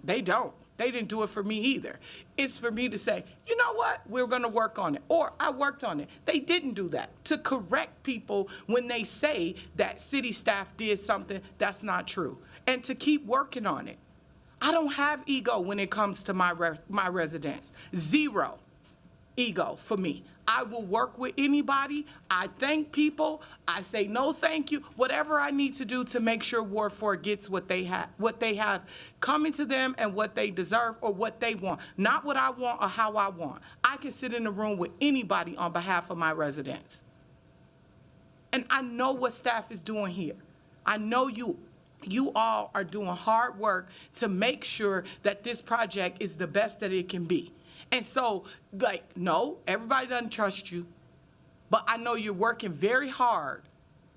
they don't. They didn't do it for me either. It's for me to say, you know what, we're gonna work on it, or I worked on it. They didn't do that. To correct people when they say that city staff did something that's not true, and to keep working on it. I don't have ego when it comes to my residents. Zero ego for me. I will work with anybody. I thank people. I say no thank you. Whatever I need to do to make sure Ward 4 gets what they have coming to them and what they deserve or what they want. Not what I want or how I want. I can sit in a room with anybody on behalf of my residents. And I know what staff is doing here. I know you all are doing hard work to make sure that this project is the best that it can be. And so, no, everybody doesn't trust you, but I know you're working very hard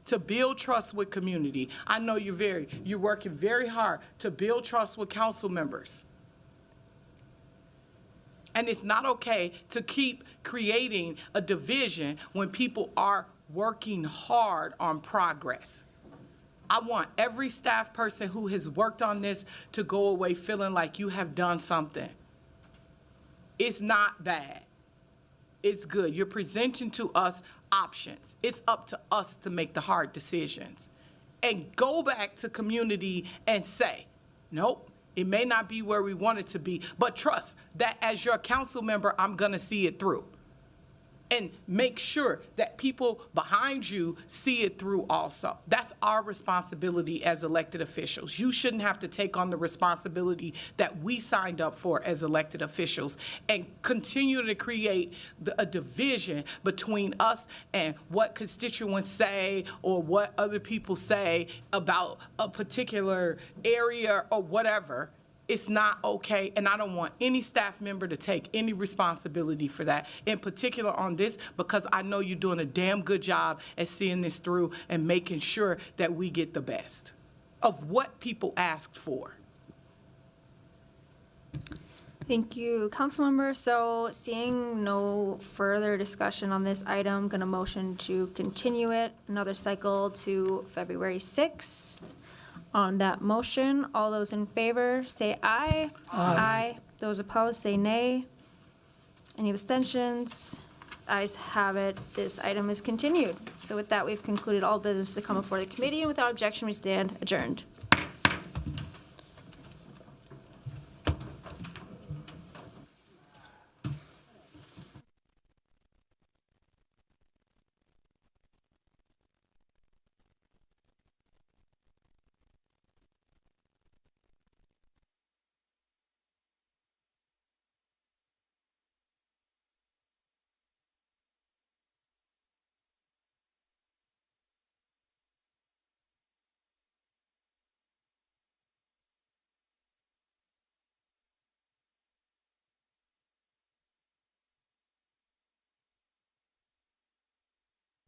to build trust with community. I know you're working very hard to build trust with council members. And it's not okay to keep creating a division when people are working hard on progress. I want every staff person who has worked on this to go away feeling like you have done something. It's not bad. It's good. You're presenting to us options. It's up to us to make the hard decisions. And go back to community and say, nope, it may not be where we want it to be, but trust that as your council member, I'm gonna see it through. And make sure that people behind you see it through also. That's our responsibility as elected officials. You shouldn't have to take on the responsibility that we signed up for as elected officials and continue to create a division between us and what constituents say or what other people say about a particular area or whatever. It's not okay, and I don't want any staff member to take any responsibility for that, in particular on this, because I know you're doing a damn good job at seeing this through and making sure that we get the best of what people asked for. Thank you, Councilmember. So seeing no further discussion on this item, I'm gonna motion to continue it another cycle to February 6th. On that motion, all those in favor say aye. Aye. Those opposed say nay. Any abstentions? Ayes have it. This item is continued. So with that, we've concluded all business to come before the committee, and without objection, we stand adjourned.